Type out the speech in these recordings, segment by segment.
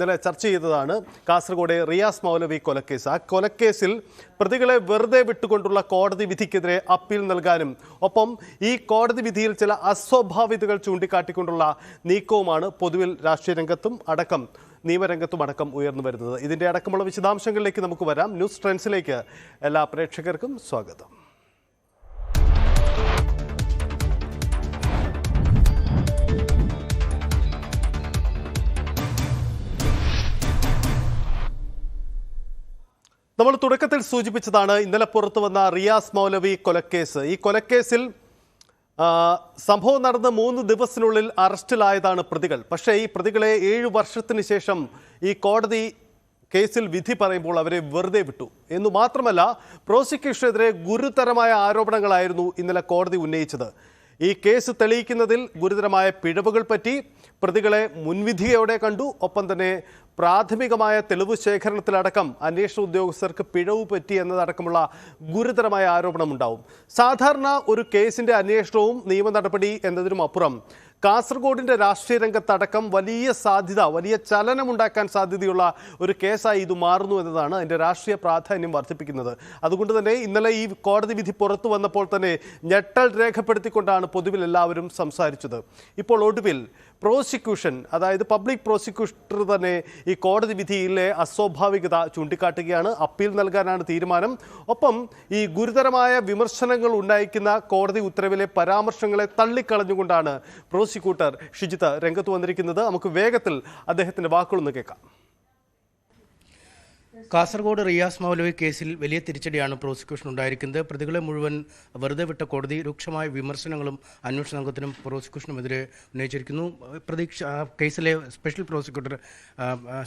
ഇന്നലെ ചർച്ച ചെയ്തതാണ് കാസർഗോഡ് റിയാസ് മൗലവി കൊലക്കേസ്. ആ കൊലക്കേസിൽ പ്രതികളെ വെറുതെ വിട്ടുകൊണ്ടുള്ള കോടതി വിധിക്കെതിരെ അപ്പീൽ നൽകാനും ഒപ്പം ഈ കോടതി വിധിയിൽ ചില അസ്വാഭാവികതകൾ ചൂണ്ടിക്കാട്ടിക്കൊണ്ടുള്ള നീക്കവുമാണ് പൊതുവിൽ രാഷ്ട്രീയ രംഗത്തും അടക്കം നിയമരംഗത്തും അടക്കം ഉയർന്നു വരുന്നത്. ഇതിൻ്റെ അടക്കമുള്ള വിശദാംശങ്ങളിലേക്ക് നമുക്ക് വരാം. ന്യൂസ് ട്രെൻഡ്സിലേക്ക് എല്ലാ പ്രേക്ഷകർക്കും സ്വാഗതം. നമ്മൾ തുടക്കത്തിൽ സൂചിപ്പിച്ചതാണ് ഇന്നലെ പുറത്തു വന്ന റിയാസ് മൗലവി കൊലക്കേസ്. ഈ കൊലക്കേസിൽ സംഭവം നടന്ന് 3 ദിവസത്തിനുള്ളിൽ അറസ്റ്റിലായതാണ് പ്രതികൾ. പക്ഷേ ഈ പ്രതികളെ 7 വർഷത്തിന് ശേഷം ഈ കോടതി കേസിൽ വിധി പറയുമ്പോൾ അവരെ വെറുതെ വിട്ടു എന്നു മാത്രമല്ല, പ്രോസിക്യൂഷനെതിരെ ഗുരുതരമായ ആരോപണങ്ങളായിരുന്നു ഇന്നലെ കോടതി ഉന്നയിച്ചത്. ഈ കേസ് തെളിയിക്കുന്നതിൽ ഗുരുതരമായ പിഴവുകൾ പറ്റി പ്രതികളെ മുൻവിധിയോടെ കണ്ടു. ഒപ്പം തന്നെ പ്രാഥമികമായ തെളിവ് ശേഖരണത്തിലടക്കം അന്വേഷണ ഉദ്യോഗസ്ഥർക്ക് പിഴവ് പറ്റി എന്നതടക്കമുള്ള ഗുരുതരമായ ആരോപണമുണ്ടാവും. സാധാരണ ഒരു കേസിൻ്റെ അന്വേഷണവും നിയമ നടപടി എന്നതിനും അപ്പുറം കാസർഗോഡിൻ്റെ രാഷ്ട്രീയ രംഗത്തടക്കം വലിയ സാധ്യത, വലിയ ചലനമുണ്ടാക്കാൻ സാധ്യതയുള്ള ഒരു കേസായി ഇത് മാറുന്നു എന്നതാണ് അതിൻ്റെ രാഷ്ട്രീയ പ്രാധാന്യം വർദ്ധിപ്പിക്കുന്നത്. അതുകൊണ്ട് തന്നെ ഇന്നലെ ഈ കോടതി വിധി പുറത്തു വന്നപ്പോൾ തന്നെ ഞെട്ടൽ രേഖപ്പെടുത്തിക്കൊണ്ടാണ് പൊതുവിൽ എല്ലാവരും സംസാരിച്ചത്. ഇപ്പോൾ ഒടുവിൽ പ്രോസിക്യൂഷൻ, അതായത് പബ്ലിക് പ്രോസിക്യൂട്ടർ തന്നെ ഈ കോടതി വിധിയിലെ അസ്വാഭാവികത ചൂണ്ടിക്കാട്ടുകയാണ്. അപ്പീൽ നൽകാനാണ് തീരുമാനം. ഒപ്പം ഈ ഗുരുതരമായ വിമർശനങ്ങൾ ഉന്നയിക്കുന്ന കോടതി ഉത്തരവിലെ പരാമർശങ്ങളെ തള്ളിക്കളഞ്ഞുകൊണ്ടാണ് പ്രോസിക്യൂട്ടർ ഷിജിത്ത് രംഗത്ത് വന്നിരിക്കുന്നത്. നമുക്ക് വേഗത്തിൽ അദ്ദേഹത്തിൻ്റെ വാക്കുകളൊന്ന് കേൾക്കാം. കാസർഗോഡ് റിയാസ് മൗലവി കേസിൽ വലിയ തിരിച്ചടിയാണ് പ്രോസിക്യൂഷൻ ഉണ്ടായിരിക്കുന്നത്. പ്രതികളെ മുഴുവൻ വെറുതെ വിട്ട കോടതി രൂക്ഷമായ വിമർശനങ്ങളും അന്വേഷണ സംഘത്തിനും പ്രോസിക്യൂഷനുമെതിരെ ഉന്നയിച്ചിരിക്കുന്നു. കേസിലെ സ്പെഷ്യൽ പ്രോസിക്യൂട്ടർ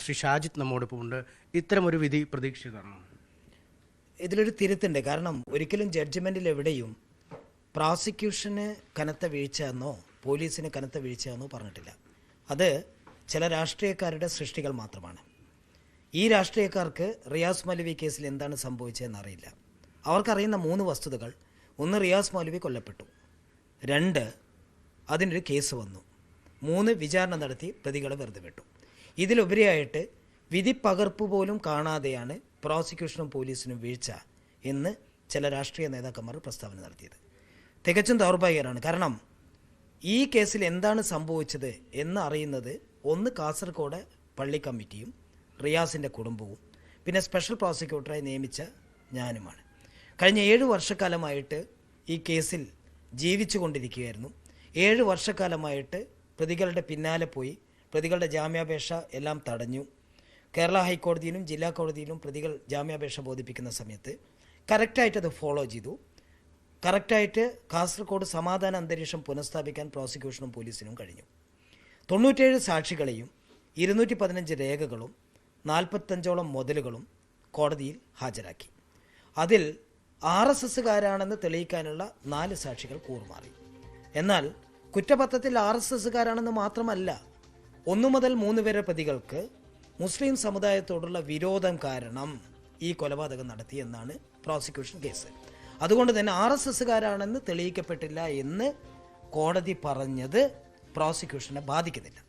ശ്രീ ഷാജിത്ത് നമ്മോടൊപ്പം ഉണ്ട്. ഇത്തരമൊരു വിധി പ്രതീക്ഷിച്ചതാണ്. ഇതിലൊരു തിരുത്തുണ്ട്. കാരണം ഒരിക്കലും ജഡ്ജ്മെൻറ്റിൽ എവിടെയും പ്രോസിക്യൂഷന് കനത്ത വീഴ്ചയെന്നോ പോലീസിന് കനത്ത വീഴ്ചയെന്നോ പറഞ്ഞിട്ടില്ല. അത് ചില രാഷ്ട്രീയക്കാരുടെ സൃഷ്ടികൾ മാത്രമാണ്. ഈ രാഷ്ട്രീയക്കാർക്ക് റിയാസ് മൗലവി കേസിൽ എന്താണ് സംഭവിച്ചതെന്ന് അറിയില്ല. അവർക്കറിയുന്ന 3 വസ്തുതകൾ: 1, റിയാസ് മൗലവി കൊല്ലപ്പെട്ടു; 2, അതിനൊരു കേസ് വന്നു; 3, വിചാരണ നടത്തി പ്രതികളെ വെറുതെ വിട്ടു. ഇതിലുപരിയായിട്ട് വിധി പകർപ്പ് പോലും കാണാതെയാണ് പ്രോസിക്യൂഷനും പോലീസിനും വീഴ്ച എന്ന് ചില രാഷ്ട്രീയ നേതാക്കന്മാർ പ്രസ്താവന നടത്തിയത്. തികച്ചും ദൗർഭാഗ്യകരമാണ്. കാരണം ഈ കേസിൽ എന്താണ് സംഭവിച്ചത് എന്ന് അറിയുന്നത് ഒന്ന് കാസർഗോഡ് പള്ളി കമ്മിറ്റിയും റിയാസിൻ്റെ കുടുംബവും പിന്നെ സ്പെഷ്യൽ പ്രോസിക്യൂട്ടറായി നിയമിച്ച ഞാനുമാണ്. കഴിഞ്ഞ 7 വർഷക്കാലമായിട്ട് ഈ കേസിൽ ജീവിച്ചു കൊണ്ടിരിക്കുകയായിരുന്നു. 7 വർഷക്കാലമായിട്ട് പ്രതികളുടെ പിന്നാലെ പോയി പ്രതികളുടെ ജാമ്യാപേക്ഷ എല്ലാം തടഞ്ഞു. കേരള ഹൈക്കോടതിയിലും ജില്ലാ കോടതിയിലും പ്രതികൾ ജാമ്യാപേക്ഷ ബോധിപ്പിക്കുന്ന സമയത്ത് കറക്റ്റായിട്ട് അത് ഫോളോ ചെയ്തു. കറക്റ്റായിട്ട് കാസർഗോഡ് സമാധാന അന്തരീക്ഷം പുനഃസ്ഥാപിക്കാൻ പ്രോസിക്യൂഷനും പോലീസിനും കഴിഞ്ഞു. 97 സാക്ഷികളെയും 215 രേഖകളും 45ഓളം മുതലുകളും കോടതിയിൽ ഹാജരാക്കി. അതിൽ RSSകാരാണെന്ന് തെളിയിക്കാനുള്ള 4 സാക്ഷികൾ കൂറുമാറി. എന്നാൽ കുറ്റപത്രത്തിൽ RSSകാരാണെന്ന് മാത്രമല്ല, 1 മുതൽ 3 വരെ പ്രതികൾക്ക് മുസ്ലിം സമുദായത്തോടുള്ള വിരോധം കാരണം ഈ കൊലപാതകം നടത്തി എന്നാണ് പ്രോസിക്യൂഷൻ കേസ്. അതുകൊണ്ട് തന്നെ RSSകാരാണെന്ന് തെളിയിക്കപ്പെട്ടില്ല എന്ന് കോടതി പറഞ്ഞത് പ്രോസിക്യൂഷനെ ബാധിക്കുന്നില്ല.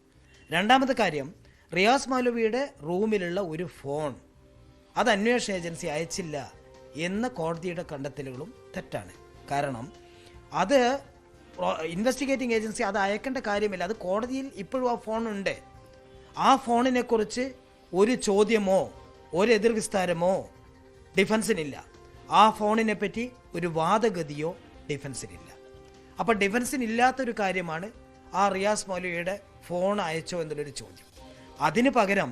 രണ്ടാമത്തെ കാര്യം, റിയാസ് മൗലവിയുടെ റൂമിലുള്ള ഒരു ഫോൺ അത് അന്വേഷണ ഏജൻസി അയച്ചില്ല എന്ന കോടതിയുടെ കണ്ടെത്തലുകളും തെറ്റാണ്. കാരണം അത് ഇൻവെസ്റ്റിഗേറ്റിംഗ് ഏജൻസി അത് അയക്കേണ്ട കാര്യമില്ല. അത് കോടതിയിൽ ഇപ്പോഴും ആ ഫോണുണ്ട്. ആ ഫോണിനെക്കുറിച്ച് ഒരു ചോദ്യമോ ഒരു എതിർവിസ്താരമോ ഡിഫൻസിനില്ല. ആ ഫോണിനെ പറ്റി ഒരു വാദഗതിയോ ഡിഫൻസിനില്ല. അപ്പോൾ ഡിഫൻസിനില്ലാത്തൊരു കാര്യമാണ് ആ റിയാസ് മൗലവിയുടെ ഫോൺ അയച്ചോ എന്നുള്ളൊരു ചോദ്യം. അതിന് പകരം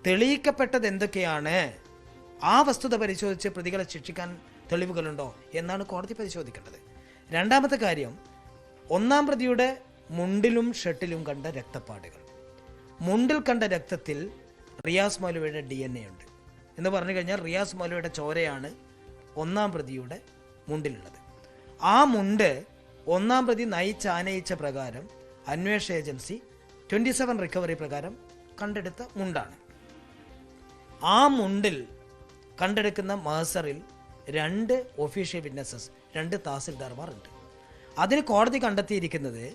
തെളിയിക്കപ്പെട്ടത് എന്തൊക്കെയാണ്, ആ വസ്തുത പരിശോധിച്ച് പ്രതികളെ ശിക്ഷിക്കാൻ തെളിവുകളുണ്ടോ എന്നാണ് കോടതി പരിശോധിക്കേണ്ടത്. രണ്ടാമത്തെ കാര്യം, 1-ാം പ്രതിയുടെ മുണ്ടിലും ഷർട്ടിലും കണ്ട രക്തപ്പാടുകൾ. മുണ്ടിൽ കണ്ട രക്തത്തിൽ റിയാസ് മൗലവിയുടെ DNA ഉണ്ട് എന്ന് പറഞ്ഞു കഴിഞ്ഞാൽ റിയാസ് മൗലവിയുടെ ചോരയാണ് 1-ാം പ്രതിയുടെ മുണ്ടിലുള്ളത്. ആ മുണ്ട് 1-ാം പ്രതി ആനയിച്ച പ്രകാരം അന്വേഷണ ഏജൻസി 27 റിക്കവറി പ്രകാരം കണ്ടെടുത്ത മുണ്ടാണ്. ആ മുണ്ടിൽ കണ്ടെടുക്കുന്ന മഹസറിൽ 2 ഒഫീഷ്യൽ വിറ്റ്നസസ്, 2 തഹസിൽദാർമാർ ഉണ്ട്. അതിന് കോടതി കണ്ടെത്തിയിരിക്കുന്നത്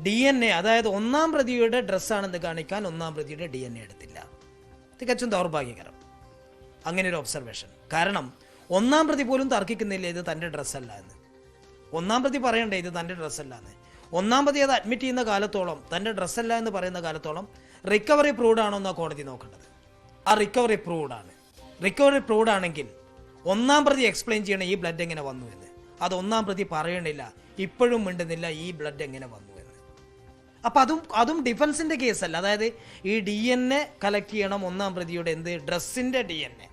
DNA, അതായത് ഒന്നാം പ്രതിയുടെ ഡ്രസ്സാണെന്ന് കാണിക്കാൻ ഒന്നാം പ്രതിയുടെ DNA എടുത്തില്ല. തികച്ചും ദൗർഭാഗ്യകരം അങ്ങനെ ഒരു ഒബ്സർവേഷൻ. കാരണം ഒന്നാം പ്രതി പോലും തർക്കിക്കുന്നില്ല ഇത് തൻ്റെ ഡ്രസ്സല്ല എന്ന്. ഒന്നാം പ്രതി പറയണ്ടേ ഇത് തൻ്റെ ഡ്രസ്സല്ല എന്ന്. ഒന്നാം പ്രതി അത് അഡ്മിറ്റ് ചെയ്യുന്ന കാലത്തോളം, തൻ്റെ ഡ്രസ്സല്ല എന്ന് പറയുന്ന കാലത്തോളം റിക്കവറി പ്രൂവ്ഡ് ആണോ എന്നാണ് കോടതി നോക്കേണ്ടത്. ആ റിക്കവറി പ്രൂവ്ഡ് ആണ്. റിക്കവറി പ്രൂവ്ഡ് ആണെങ്കിൽ ഒന്നാം പ്രതി എക്സ്പ്ലെയിൻ ചെയ്യണം ഈ ബ്ലഡ് എങ്ങനെ വന്നു എന്ന്. അത് ഒന്നാം പ്രതി പറയണില്ല, ഇപ്പോഴും മിണ്ടുന്നില്ല ഈ ബ്ലഡ് എങ്ങനെ വന്നു എന്ന്. അപ്പം അതും ഡിഫൻസിൻ്റെ കേസല്ല. അതായത് ഈ DNA കളക്ട് ചെയ്യണം ഒന്നാം പ്രതിയുടെ ഡ്രസ്സിൻ്റെ DNA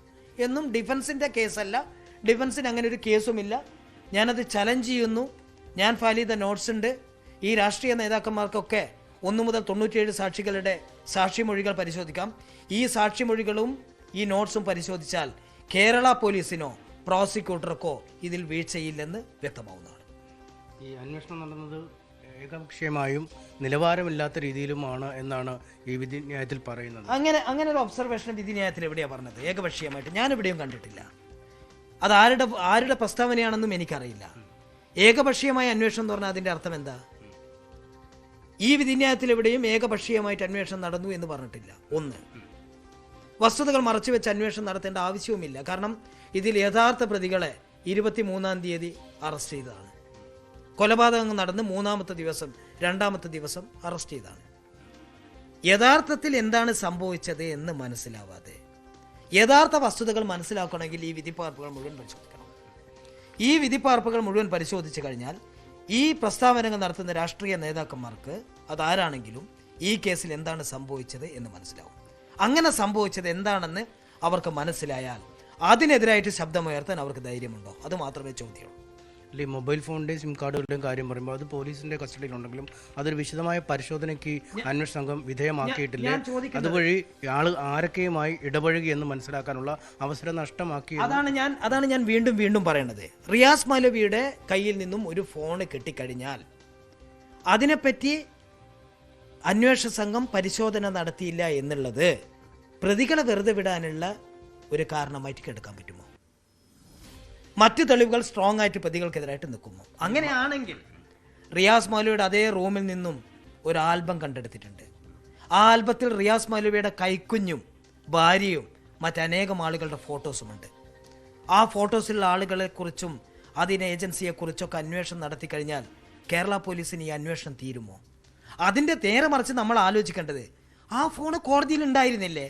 എന്നും ഡിഫൻസിൻ്റെ കേസല്ല. ഡിഫൻസിന് അങ്ങനെ ഒരു കേസുമില്ല. ഞാനത് ചലഞ്ച് ചെയ്യുന്നു. ഞാൻ ഫയൽ ചെയ്ത നോട്ട്സ് ഉണ്ട്. ഈ രാഷ്ട്രീയ നേതാക്കന്മാർക്കൊക്കെ 1 മുതൽ 97 സാക്ഷികളുടെ സാക്ഷിമൊഴികൾ പരിശോധിക്കാം. ഈ സാക്ഷിമൊഴികളും ഈ നോട്ട്സും പരിശോധിച്ചാൽ കേരള പോലീസിനോ പ്രോസിക്യൂട്ടർക്കോ ഇതിൽ വീഴ്ചയില്ലെന്ന് വ്യക്തമാവുന്നതാണ്. ഈ അന്വേഷണം നടന്നത് ഏകപക്ഷീയമായും നിലവാരമില്ലാത്ത രീതിയിലുമാണ് എന്നാണ് ഈ വിധിന്യായത്തിൽ പറയുന്നത്. അങ്ങനെ ഒരു ഒബ്സർവേഷൻ വിധിന്യായത്തിൽ എവിടെയാണ് പറഞ്ഞത്? ഏകപക്ഷീയമായിട്ട് ഞാൻ എവിടെയും കണ്ടിട്ടില്ല. അത് ആരുടെ പ്രസ്താവനയാണെന്നും എനിക്കറിയില്ല. ഏകപക്ഷീയമായ അന്വേഷണം എന്ന് പറഞ്ഞാൽ അതിൻ്റെ അർത്ഥം എന്താ? ഈ വിധിന്യായത്തിൽ എവിടെയും ഏകപക്ഷീയമായിട്ട് അന്വേഷണം നടന്നു എന്ന് പറഞ്ഞിട്ടില്ല. ഒന്ന്, വസ്തുതകൾ മറച്ചുവെച്ച് അന്വേഷണം നടത്തേണ്ട ആവശ്യവുമില്ല. കാരണം ഇതിൽ യഥാർത്ഥ പ്രതികളെ 23-ാം തീയതി അറസ്റ്റ് ചെയ്തതാണ്. കൊലപാതകം നടന്ന് 3-ാമത്തെ ദിവസം 2-ാമത്തെ ദിവസം അറസ്റ്റ് ചെയ്തതാണ്. യഥാർത്ഥത്തിൽ എന്താണ് സംഭവിച്ചത് എന്ന് മനസ്സിലാവാതെ യഥാർത്ഥ വസ്തുതകൾ മനസ്സിലാക്കണമെങ്കിൽ ഈ വിധിപ്പാർപ്പുകൾ മുഴുവൻ പരിശോധിക്കണം. ഈ വിധിപ്പാർപ്പുകൾ മുഴുവൻ പരിശോധിച്ചു കഴിഞ്ഞാൽ ഈ പ്രസ്താവനകൾ നടത്തുന്ന രാഷ്ട്രീയ നേതാക്കന്മാർക്ക് അതാരാണെങ്കിലും ഈ കേസിൽ എന്താണ് സംഭവിച്ചത് എന്ന് മനസ്സിലാവും. അങ്ങനെ സംഭവിച്ചത് എന്താണെന്ന് അവർക്ക് മനസ്സിലായാൽ അതിനെതിരായിട്ട് ശബ്ദമുയർത്താൻ അവർക്ക് ധൈര്യമുണ്ടോ? അത് മാത്രമേ ചോദ്യമുള്ളൂ. ഈ മൊബൈൽ ഫോണിൻ്റെയും സിം കാർഡുകളുടെയും കാര്യം പറയുമ്പോൾ അത് പോലീസിന്റെ കസ്റ്റഡിയിലുണ്ടെങ്കിലും അതൊരു വിശദമായ പരിശോധനയ്ക്ക് അന്വേഷണ സംഘം വിധേയമാക്കിയിട്ടില്ല. അതുവഴി ആരൊക്കെയുമായി ഇടപഴകി എന്ന് മനസ്സിലാക്കാനുള്ള അവസരം നഷ്ടമാക്കി. അതാണ് ഞാൻ വീണ്ടും പറയണത്. റിയാസ് മൗലവിയുടെ കയ്യിൽ നിന്നും ഒരു ഫോൺ കിട്ടിക്കഴിഞ്ഞാൽ അതിനെപ്പറ്റി അന്വേഷണ സംഘം പരിശോധന നടത്തിയില്ല എന്നുള്ളത് പ്രതികളെ വെറുതെ വിടാനുള്ള ഒരു കാരണമായിട്ട് എടുക്കാൻ പറ്റുമോ? മറ്റു തെളിവുകൾ സ്ട്രോങ് ആയിട്ട് പ്രതികൾക്കെതിരായിട്ട് നിൽക്കുമോ? അങ്ങനെയാണെങ്കിൽ റിയാസ് മൗലവിയുടെ അതേ റൂമിൽ നിന്നും ഒരു ആൽബം കണ്ടെടുത്തിട്ടുണ്ട്. ആ ആൽബത്തിൽ റിയാസ് മൗലവിയുടെ കൈക്കുഞ്ഞും ഭാര്യയും മറ്റനേകം ആളുകളുടെ ഫോട്ടോസുമുണ്ട്. ആ ഫോട്ടോസിലുള്ള ആളുകളെക്കുറിച്ചും അതിന് ഏജൻസിയെക്കുറിച്ചൊക്കെ അന്വേഷണം നടത്തി കഴിഞ്ഞാൽ കേരള പോലീസിന് ഈ അന്വേഷണം തീരുമോ? അതിൻ്റെ നേരെ മറിച്ച് നമ്മൾ ആലോചിക്കേണ്ടത്, ആ ഫോണ് കോടതിയിൽ ഉണ്ടായിരുന്നില്ലേ?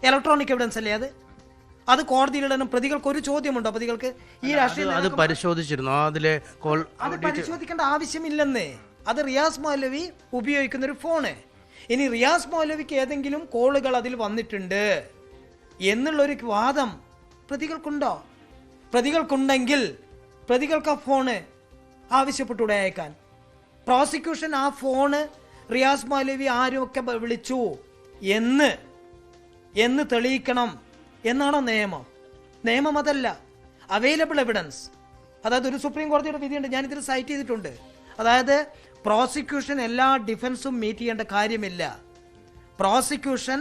ഇലക്ട്രോണിക് എവിഡൻസ് അല്ലേ അത് കോടതിയിലിടണം. പ്രതികൾക്ക് ഒരു ചോദ്യമുണ്ടോ? പ്രതികൾക്ക് ഈ രാഷ്ട്രീയ പരിശോധിച്ചിരുന്നു. അത് പരിശോധിക്കേണ്ട ആവശ്യമില്ലെന്ന്. അത് റിയാസ് മൗലവി ഉപയോഗിക്കുന്ന ഒരു ഫോണ്. ഇനി റിയാസ് മൗലവിക്ക് ഏതെങ്കിലും കോളുകൾ അതിൽ വന്നിട്ടുണ്ട് എന്നുള്ളൊരു വാദം പ്രതികൾക്കുണ്ടോ? പ്രതികൾക്കുണ്ടെങ്കിൽ പ്രതികൾക്ക് ആ ഫോണ് ആവശ്യപ്പെട്ടൂടെ അയക്കാൻ? പ്രോസിക്യൂഷൻ ആ ഫോണ് റിയാസ് മൗലവി ആരുമൊക്കെ വിളിച്ചു എന്ന് തെളിയിക്കണം എന്നാണോ നിയമം? നിയമം അതല്ല. അവൈലബിൾ എവിഡൻസ്, അതായത് ഒരു സുപ്രീം കോടതിയുടെ വിധിയുണ്ട്, ഞാനിതിൽ സൈറ്റ് ചെയ്തിട്ടുണ്ട്. അതായത് പ്രോസിക്യൂഷൻ എല്ലാ ഡിഫൻസും മീറ്റ് ചെയ്യേണ്ട കാര്യമില്ല. പ്രോസിക്യൂഷൻ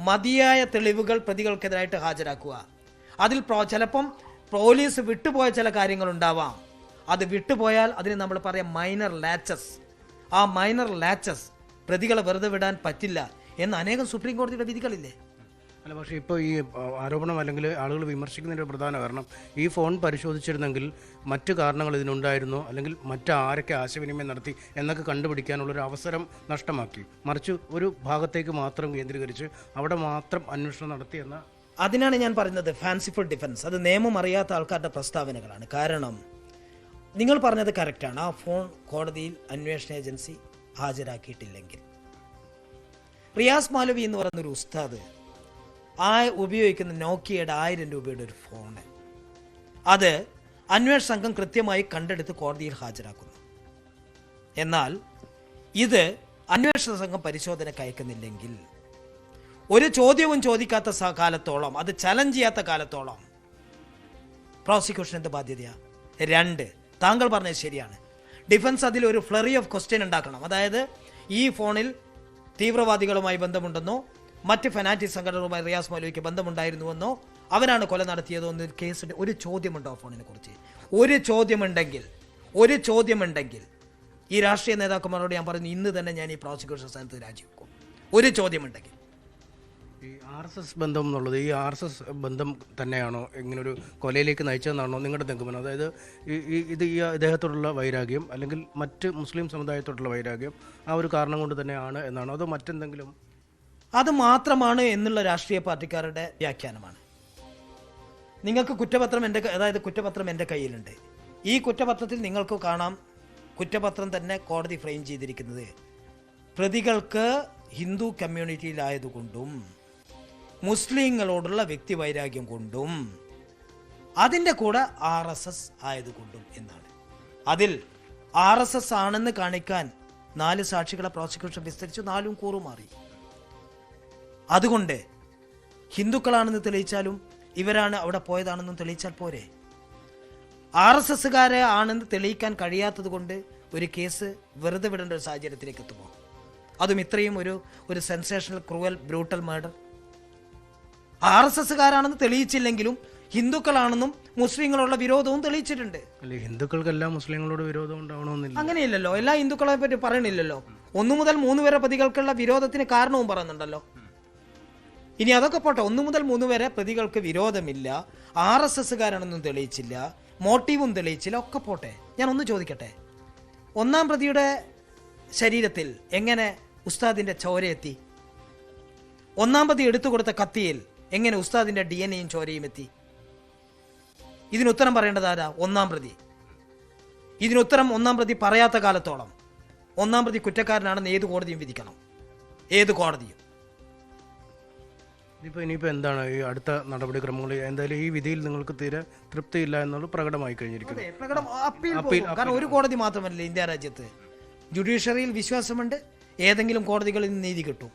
മതിയായ തെളിവുകൾ പ്രതികൾക്കെതിരായിട്ട് ഹാജരാക്കുക. അതിൽ ചിലപ്പം പോലീസ് വിട്ടുപോയ ചില കാര്യങ്ങളുണ്ടാവാം. അത് വിട്ടുപോയാൽ അതിന് നമ്മൾ പറയാം മൈനർ ലാച്ചസ്. ആ മൈനർ ലാച്ചസ് പ്രതികളെ വെറുതെ വിടാൻ പറ്റില്ല എന്ന് അനേകം സുപ്രീം കോടതിയുടെ വിധികളില്ലേ? അല്ല, പക്ഷേ ഇപ്പോൾ ഈ ആരോപണം അല്ലെങ്കിൽ ആളുകൾ വിമർശിക്കുന്നതിൻ്റെ പ്രധാന കാരണം ഈ ഫോൺ പരിശോധിച്ചിരുന്നെങ്കിൽ മറ്റു കാരണങ്ങൾ ഇതിനുണ്ടായിരുന്നോ അല്ലെങ്കിൽ മറ്റാരൊക്കെ ആശയവിനിമയം നടത്തി എന്നൊക്കെ കണ്ടുപിടിക്കാനുള്ളൊരു അവസരം നഷ്ടമാക്കി. മറിച്ച് ഒരു ഭാഗത്തേക്ക് മാത്രം കേന്ദ്രീകരിച്ച് അവിടെ മാത്രം അന്വേഷണം നടത്തി എന്ന. അതിനാണ് ഞാൻ പറയുന്നത് ഫാൻസിഫുൾ ഡിഫൻസ്. അത് നിയമം അറിയാത്ത ആൾക്കാരുടെ പ്രസ്താവനകളാണ്. കാരണം നിങ്ങൾ പറഞ്ഞത് കറക്റ്റാണ്. ആ ഫോൺ കോടതിയിൽ അന്വേഷണ ഏജൻസി ഹാജരാക്കിയിട്ടില്ലെങ്കിൽ റിയാസ് മൗലവി എന്ന് പറയുന്നൊരു ഉസ്താദ് ഉപയോഗിക്കുന്ന നോക്കിയയുടെ 1000 രൂപയുടെ ഒരു ഫോണ്, അത് അന്വേഷണ സംഘം കൃത്യമായി കണ്ടെടുത്ത് കോടതിയിൽ ഹാജരാക്കുന്നു. എന്നാൽ ഇത് അന്വേഷണ സംഘം പരിശോധനയ്ക്ക് അയക്കുന്നില്ലെങ്കിൽ, ഒരു ചോദ്യവും ചോദിക്കാത്ത കാലത്തോളം, അത് ചലഞ്ച് ചെയ്യാത്ത കാലത്തോളം പ്രോസിക്യൂഷൻ എന്ത് ബാധ്യതയാ? 2, താങ്കൾ പറഞ്ഞത് ശരിയാണ്. ഡിഫൻസ് അതിൽ ഒരു ഫ്ലറി ഓഫ് ക്വസ്റ്റ്യൻ ഉണ്ടാക്കണം. അതായത് ഈ ഫോണിൽ തീവ്രവാദികളുമായി ബന്ധമുണ്ടെന്നോ മറ്റ് ഫനാറ്റിക് സംഘടനകളുമായി റിയാസ് മൗലവിക്ക് ബന്ധമുണ്ടായിരുന്നുവെന്നോ അവനാണ് കൊല നടത്തിയതോ എന്നൊരു കേസിൻ്റെ ഒരു ചോദ്യമുണ്ടോ ഫോണിനെ കുറിച്ച്? ഒരു ചോദ്യമുണ്ടെങ്കിൽ ഈ രാഷ്ട്രീയ നേതാക്കന്മാരോട് ഞാൻ പറയുന്നു, ഇന്ന് തന്നെ ഞാൻ ഈ പ്രോസിക്യൂഷൻ സ്ഥാനത്ത് രാജിവെക്കും. ഒരു ചോദ്യമുണ്ടെങ്കിൽ. ഈ RSS ബന്ധം എന്നുള്ളത് ഈ RSS ബന്ധം തന്നെയാണോ ഇങ്ങനൊരു കൊലയിലേക്ക് നയിച്ചതെന്നാണോ നിങ്ങളുടെ നിഗമനം? അതായത് ഈ ഇദ്ദേഹത്തോടുള്ള വൈരാഗ്യം അല്ലെങ്കിൽ മറ്റ് മുസ്ലിം സമുദായത്തോടുള്ള വൈരാഗ്യം ആ ഒരു കാരണം കൊണ്ട് തന്നെയാണ് എന്നാണോ, അതോ മറ്റെന്തെങ്കിലും? അത് മാത്രമാണ് എന്നുള്ള രാഷ്ട്രീയ പാർട്ടിക്കാരുടെ വ്യാഖ്യാനമാണ്. നിങ്ങൾക്ക് കുറ്റപത്രം കുറ്റപത്രം എൻ്റെ കയ്യിലുണ്ട്. ഈ കുറ്റപത്രത്തിൽ നിങ്ങൾക്ക് കാണാം, കുറ്റപത്രം തന്നെ കോടതി ഫ്രെയിം ചെയ്തിരിക്കുന്നത് പ്രതികൾക്ക് ഹിന്ദു കമ്മ്യൂണിറ്റിയിലായതുകൊണ്ടും മുസ്ലിങ്ങളോടുള്ള വ്യക്തിവൈരാഗ്യം കൊണ്ടും അതിൻ്റെ കൂടെ RSS ആയതുകൊണ്ടും എന്നാണ്. അതിൽ RSS ആണെന്ന് കാണിക്കാൻ 4 സാക്ഷികളെ പ്രോസിക്യൂഷൻ വിസ്തരിച്ചു, 4 കൂറുമാറി. അതുകൊണ്ട് ഹിന്ദുക്കളാണെന്ന് തെളിയിച്ചാലും ഇവരാണ് അവിടെ പോയതാണെന്നും തെളിയിച്ചാൽ പോരെ? RSSകാരെ ആണെന്ന് തെളിയിക്കാൻ കഴിയാത്തത് കൊണ്ട് ഒരു കേസ് വെറുതെ വിടേണ്ട ഒരു സാഹചര്യത്തിലേക്ക് എത്തുമോ? അതും ഇത്രയും ഒരു സെൻസേഷണൽ ക്രൂവൽ ബ്രൂട്ടൽ മർഡർ. RSSകാരാണെന്ന് തെളിയിച്ചില്ലെങ്കിലും ഹിന്ദുക്കളാണെന്നും മുസ്ലിങ്ങളോടുള്ള വിരോധവും തെളിയിച്ചിട്ടുണ്ട്. ഹിന്ദുക്കൾക്കെല്ലാം മുസ്ലിങ്ങളോട് വിരോധം ഉണ്ടാവണമെന്നില്ല. അങ്ങനെയില്ലല്ലോ, എല്ലാ ഹിന്ദുക്കളെ പറ്റി പറയണില്ലല്ലോ. 1 മുതൽ 3 വരെ പ്രതികൾക്കുള്ള വിരോധത്തിന് കാരണവും പറയുന്നുണ്ടല്ലോ. ഇനി അതൊക്കെ പോട്ടെ, 1 മുതൽ 3 വരെ പ്രതികൾക്ക് വിരോധമില്ല, RSSകാരാണെന്നും തെളിയിച്ചില്ല, മോട്ടീവും തെളിയിച്ചില്ല, ഒക്കെ പോട്ടെ. ഞാൻ ഒന്ന് ചോദിക്കട്ടെ, 1-ാം പ്രതിയുടെ ശരീരത്തിൽ എങ്ങനെ ഉസ്താദിന്റെ ചോരയെത്തി? 1-ാം പ്രതി എടുത്തു കൊടുത്ത കത്തിയിൽ എങ്ങനെ ഉസ്താദിന്റെ DNA യും ചോരയും എത്തി? ഇതിനുത്തരം പറയേണ്ടത് ആരാ? 1-ാം പ്രതി. ഇതിനുത്തരം 1-ാം പ്രതി പറയാത്ത കാലത്തോളം 1-ാം പ്രതി കുറ്റക്കാരനാണെന്ന് ഏത് കോടതിയും വിധിക്കണം, ഏത് കോടതിയും. ഇനിയിപ്പോൾ എന്താണ് ഈ അടുത്ത നടപടിക്രമങ്ങൾ? എന്തായാലും ഈ വിധിയിൽ നിങ്ങൾക്ക് തീരെ തൃപ്തിയില്ല എന്നുള്ളത് പ്രകടമായി കഴിഞ്ഞിരിക്കുന്നു. അപ്പീൽ. കാരണം ഒരു കോടതി മാത്രമല്ല ഇന്ത്യ രാജ്യത്ത്. ജുഡീഷ്യറിയിൽ വിശ്വാസമുണ്ട്, ഏതെങ്കിലും കോടതികളിൽ നിന്ന് നീതി കിട്ടും.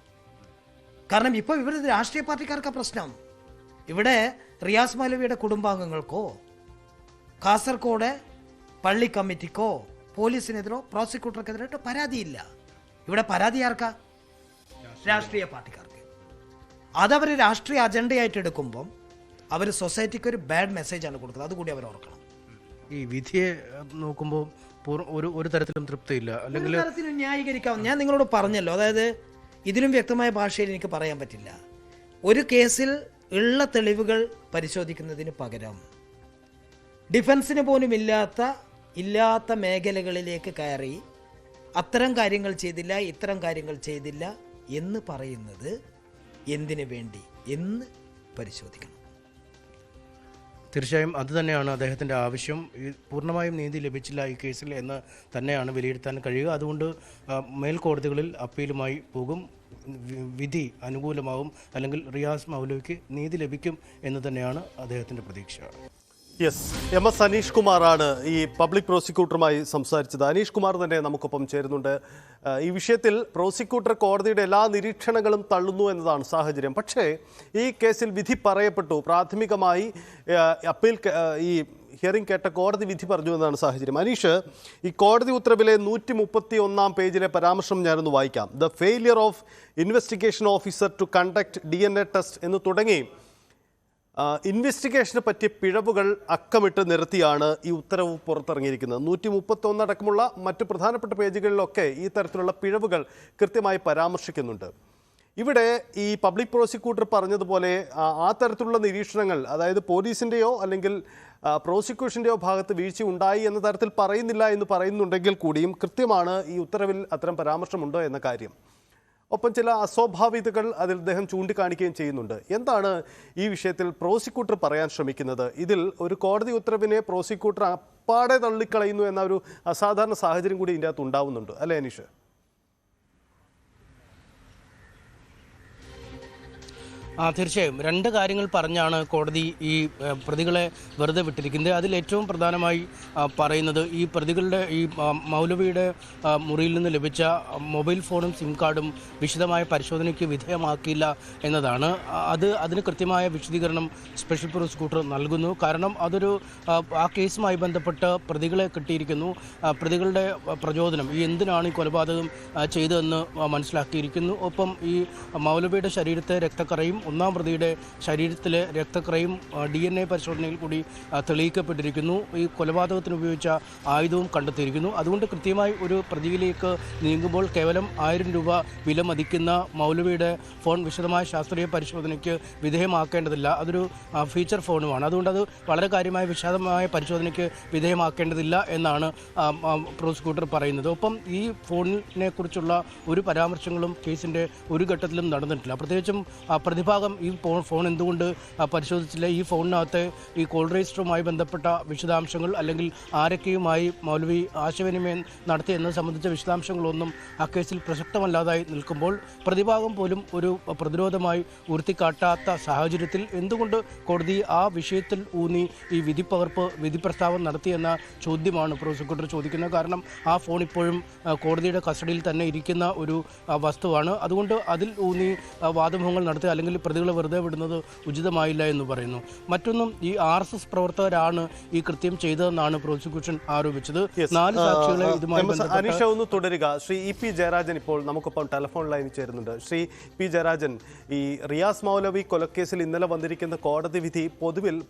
കാരണം ഇപ്പോൾ ഇവരുടെ രാഷ്ട്രീയ പാർട്ടിക്കാർക്ക് പ്രശ്നം. ഇവിടെ റിയാസ് മൗലവിയുടെ കുടുംബാംഗങ്ങൾക്കോ കാസർഗോഡ് പള്ളി കമ്മിറ്റിക്കോ പോലീസിനെതിരോ പ്രോസിക്യൂട്ടർക്കെതിരായിട്ടോ പരാതിയില്ല. ഇവിടെ പരാതി ആർക്കാ? രാഷ്ട്രീയ പാർട്ടിക്കാർക്ക്. അതവർ രാഷ്ട്രീയ അജണ്ടയായിട്ട് എടുക്കുമ്പം അവർ സൊസൈറ്റിക്ക് ഒരു ബാഡ് മെസ്സേജാണ് കൊടുക്കുന്നത്. അതുകൂടി അവർ ഓർക്കണം. ഈ വിധിയെ നോക്കുമ്പോൾ ഒരു തരത്തിലും തൃപ്തിയില്ല, അല്ലെങ്കിൽ തരത്തിലും ന്യായീകരിക്കാം. ഞാൻ നിങ്ങളോട് പറഞ്ഞല്ലോ, അതായത് ഇതിലും വ്യക്തമായ ഭാഷയിൽ എനിക്ക് പറയാൻ പറ്റില്ല. ഒരു കേസിൽ ഉള്ള തെളിവുകൾ പരിശോധിക്കുന്നതിന് പകരം ഡിഫൻസിന് പോലും ഇല്ലാത്ത മേഖലകളിലേക്ക് കയറി അത്തരം കാര്യങ്ങൾ ചെയ്തില്ല, ഇത്തരം കാര്യങ്ങൾ ചെയ്തില്ല എന്ന് പറയുന്നത് എന്തിനു വേണ്ടി എന്ന് പരിശോധിക്കണം. തീർച്ചയായും അത് തന്നെയാണ് അദ്ദേഹത്തിൻ്റെ ആവശ്യം. പൂർണ്ണമായും നീതി ലഭിച്ചില്ല ഈ കേസിൽ എന്ന് തന്നെയാണ് വിലയിരുത്താൻ കഴിയുക. അതുകൊണ്ട് മേൽക്കോടതികളിൽ അപ്പീലുമായി പോകും. വിധി അനുകൂലമാവും, അല്ലെങ്കിൽ റിയാസ് മൗലവിക്ക് നീതി ലഭിക്കും എന്ന് തന്നെയാണ് അദ്ദേഹത്തിൻ്റെ പ്രതീക്ഷ. യെസ്, MS അനീഷ് കുമാറാണ് ഈ പബ്ലിക് പ്രോസിക്യൂട്ടറുമായി സംസാരിച്ചത്. അനീഷ് കുമാർ തന്നെ നമുക്കൊപ്പം ചേരുന്നുണ്ട്. ഈ വിഷയത്തിൽ പ്രോസിക്യൂട്ടർ കോടതിയുടെ എല്ലാ നിരീക്ഷണങ്ങളും തള്ളുന്നു എന്നതാണ് സാഹചര്യം. പക്ഷേ ഈ കേസിൽ വിധി പറയപ്പെട്ടു. പ്രാഥമികമായി അപ്പീൽ ഈ ഹിയറിംഗ് കേട്ട കോടതി വിധി പറഞ്ഞു എന്നാണ് സാഹചര്യം. അനീഷ്, ഈ കോടതി ഉത്തരവിലെ 131-ാം പേജിലെ പരാമർശം ഞാനൊന്ന് വായിക്കാം. The failure of investigation officer to conduct DNA test എന്ന് തുടങ്ങി ഇൻവെസ്റ്റിഗേഷന് പറ്റിയ പിഴവുകൾ അക്കമിട്ട് നിരത്തിയാണ് ഈ ഉത്തരവ് പുറത്തിറങ്ങിയിരിക്കുന്നത്. 131 അടക്കമുള്ള മറ്റ് പ്രധാനപ്പെട്ട പേജുകളിലൊക്കെ ഈ തരത്തിലുള്ള പിഴവുകൾ കൃത്യമായി പരാമർശിക്കുന്നുണ്ട്. ഇവിടെ ഈ പബ്ലിക് പ്രോസിക്യൂട്ടർ പറഞ്ഞതുപോലെ ആ തരത്തിലുള്ള നിരീക്ഷണങ്ങൾ, അതായത് പോലീസിൻ്റെയോ അല്ലെങ്കിൽ പ്രോസിക്യൂഷൻ്റെയോ ഭാഗത്ത് വീഴ്ച ഉണ്ടായി എന്ന തരത്തിൽ പറയുന്നില്ല എന്ന് പറയുന്നുണ്ടെങ്കിൽ കൂടിയും കൃത്യമാണ് ഈ ഉത്തരവിൽ അത്തരം പരാമർശമുണ്ടോ എന്ന കാര്യം. ഒപ്പം ചില അസ്വാഭാവികതകൾ അതിൽ അദ്ദേഹം ചൂണ്ടിക്കാണിക്കുകയും ചെയ്യുന്നുണ്ട്. എന്താണ് ഈ വിഷയത്തിൽ പ്രോസിക്യൂട്ടർ പറയാൻ ശ്രമിക്കുന്നത്? ഇതിൽ ഒരു കോടതി ഉത്തരവിനെ പ്രോസിക്യൂട്ടർ അപ്പാടെ തള്ളിക്കളയുന്നു എന്ന ഒരു അസാധാരണ സാഹചര്യം കൂടി ഇതിൻ്റെ അകത്ത് ഉണ്ടാവുന്നുണ്ട്, അല്ലേ അനീഷ്? തീർച്ചയായും 2 കാര്യങ്ങൾ പറഞ്ഞാണ് കോടതി ഈ പ്രതികളെ വെറുതെ വിട്ടിരിക്കുന്നത്. അതിൽ ഏറ്റവും പ്രധാനമായി പറയുന്നത് ഈ പ്രതികളുടെ ഈ മൗലവിയുടെ മുറിയിൽ നിന്ന് ലഭിച്ച മൊബൈൽ ഫോണും സിം കാർഡും വിശദമായ പരിശോധനയ്ക്ക് വിധേയമാക്കിയില്ല എന്നതാണ്. അതിന് കൃത്യമായ വിശദീകരണം സ്പെഷ്യൽ പ്രോസിക്യൂട്ടർ നൽകുന്നു. കാരണം ആ കേസുമായി ബന്ധപ്പെട്ട് പ്രതികളെ കിട്ടിയിരിക്കുന്നു. പ്രതികളുടെ പ്രചോദനം, എന്തിനാണ് ഈ കൊലപാതകം ചെയ്തതെന്ന് മനസ്സിലാക്കിയിരിക്കുന്നു. ഒപ്പം ഈ മൗലവിയുടെ ശരീരത്തെ രക്തക്കറയും ഒന്നാം പ്രതിയുടെ ശരീരത്തിലെ രക്തക്രയും DNA പരിശോധനയിൽ കൂടി തെളിയിക്കപ്പെട്ടിരിക്കുന്നു. ഈ കൊലപാതകത്തിന് ഉപയോഗിച്ച ആയുധവും കണ്ടെത്തിയിരിക്കുന്നു. അതുകൊണ്ട് കൃത്യമായി ഒരു പ്രതിയിലേക്ക് നീങ്ങുമ്പോൾ കേവലം 1000 രൂപ വില മതിക്കുന്ന മൗലവിയുടെ ഫോൺ വിശദമായ ശാസ്ത്രീയ പരിശോധനയ്ക്ക് വിധേയമാക്കേണ്ടതില്ല. അതൊരു ഫീച്ചർ ഫോണുമാണ്. അതുകൊണ്ട് അത് വളരെ കാര്യമായ വിശദമായ പരിശോധനയ്ക്ക് വിധേയമാക്കേണ്ടതില്ല എന്നാണ് പ്രോസിക്യൂട്ടർ പറയുന്നത്. ഒപ്പം ഈ ഫോണിനെ കുറിച്ചുള്ള ഒരു പരാമർശങ്ങളും കേസിൻ്റെ ഒരു ഘട്ടത്തിലും നടന്നിട്ടില്ല. പ്രത്യേകിച്ചും പ്രതിഭാഗം ഈ ഫോൺ എന്തുകൊണ്ട് പരിശോധിച്ചില്ല, ഈ ഫോണിനകത്ത് ഈ കോൾ രജിസ്റ്ററുമായി ബന്ധപ്പെട്ട വിശദാംശങ്ങൾ അല്ലെങ്കിൽ ആരൊക്കെയുമായി മൗലവി ആശയവിനിമയം നടത്തി എന്നത് സംബന്ധിച്ച വിശദാംശങ്ങളൊന്നും ആ കേസിൽ പ്രസക്തമല്ലാതായി നിൽക്കുമ്പോൾ പ്രതിഭാഗം പോലും ഒരു പ്രതിരോധമായി ഉയർത്തിക്കാട്ടാത്ത സാഹചര്യത്തിൽ എന്തുകൊണ്ട് കോടതി ആ വിഷയത്തിൽ ഊന്നി ഈ വിധി പ്രസ്താവം നടത്തിയെന്ന ചോദ്യമാണ് പ്രോസിക്യൂട്ടർ ചോദിക്കുന്നത്. കാരണം ആ ഫോൺ ഇപ്പോഴും കോടതിയുടെ കസ്റ്റഡിയിൽ തന്നെ ഇരിക്കുന്ന ഒരു വസ്തുവാണ്. അതുകൊണ്ട് അതിൽ ഊന്നി വാദമുഖങ്ങൾ നടത്തുക അല്ലെങ്കിൽ പ്രതികളെ വെറുതെ വിടുന്നത് ഉചിതമായില്ല എന്ന് പറയുന്നു. മറ്റൊന്നും ഈ RSS പ്രവർത്തകരാണ് ഈ കൃത്യം ചെയ്തതെന്നാണ് പ്രോസിക്യൂഷൻ ആരോപിച്ചത്. 4 സാക്ഷികളെ ഇതുമായി അനീഷ ഒന്ന് തുടരുക. ശ്രീ EP ജയരാജൻ ഇപ്പോൾ നമുക്കൊപ്പം ടെലിഫോൺ ലൈനിൽ ചേരുന്നുണ്ട്. ശ്രീ P ജയരാജൻ, ഈ റിയാസ് മൗലവി കൊലക്കേസിൽ ഇന്നലെ വന്നിരിക്കുന്ന കോടതി വിധി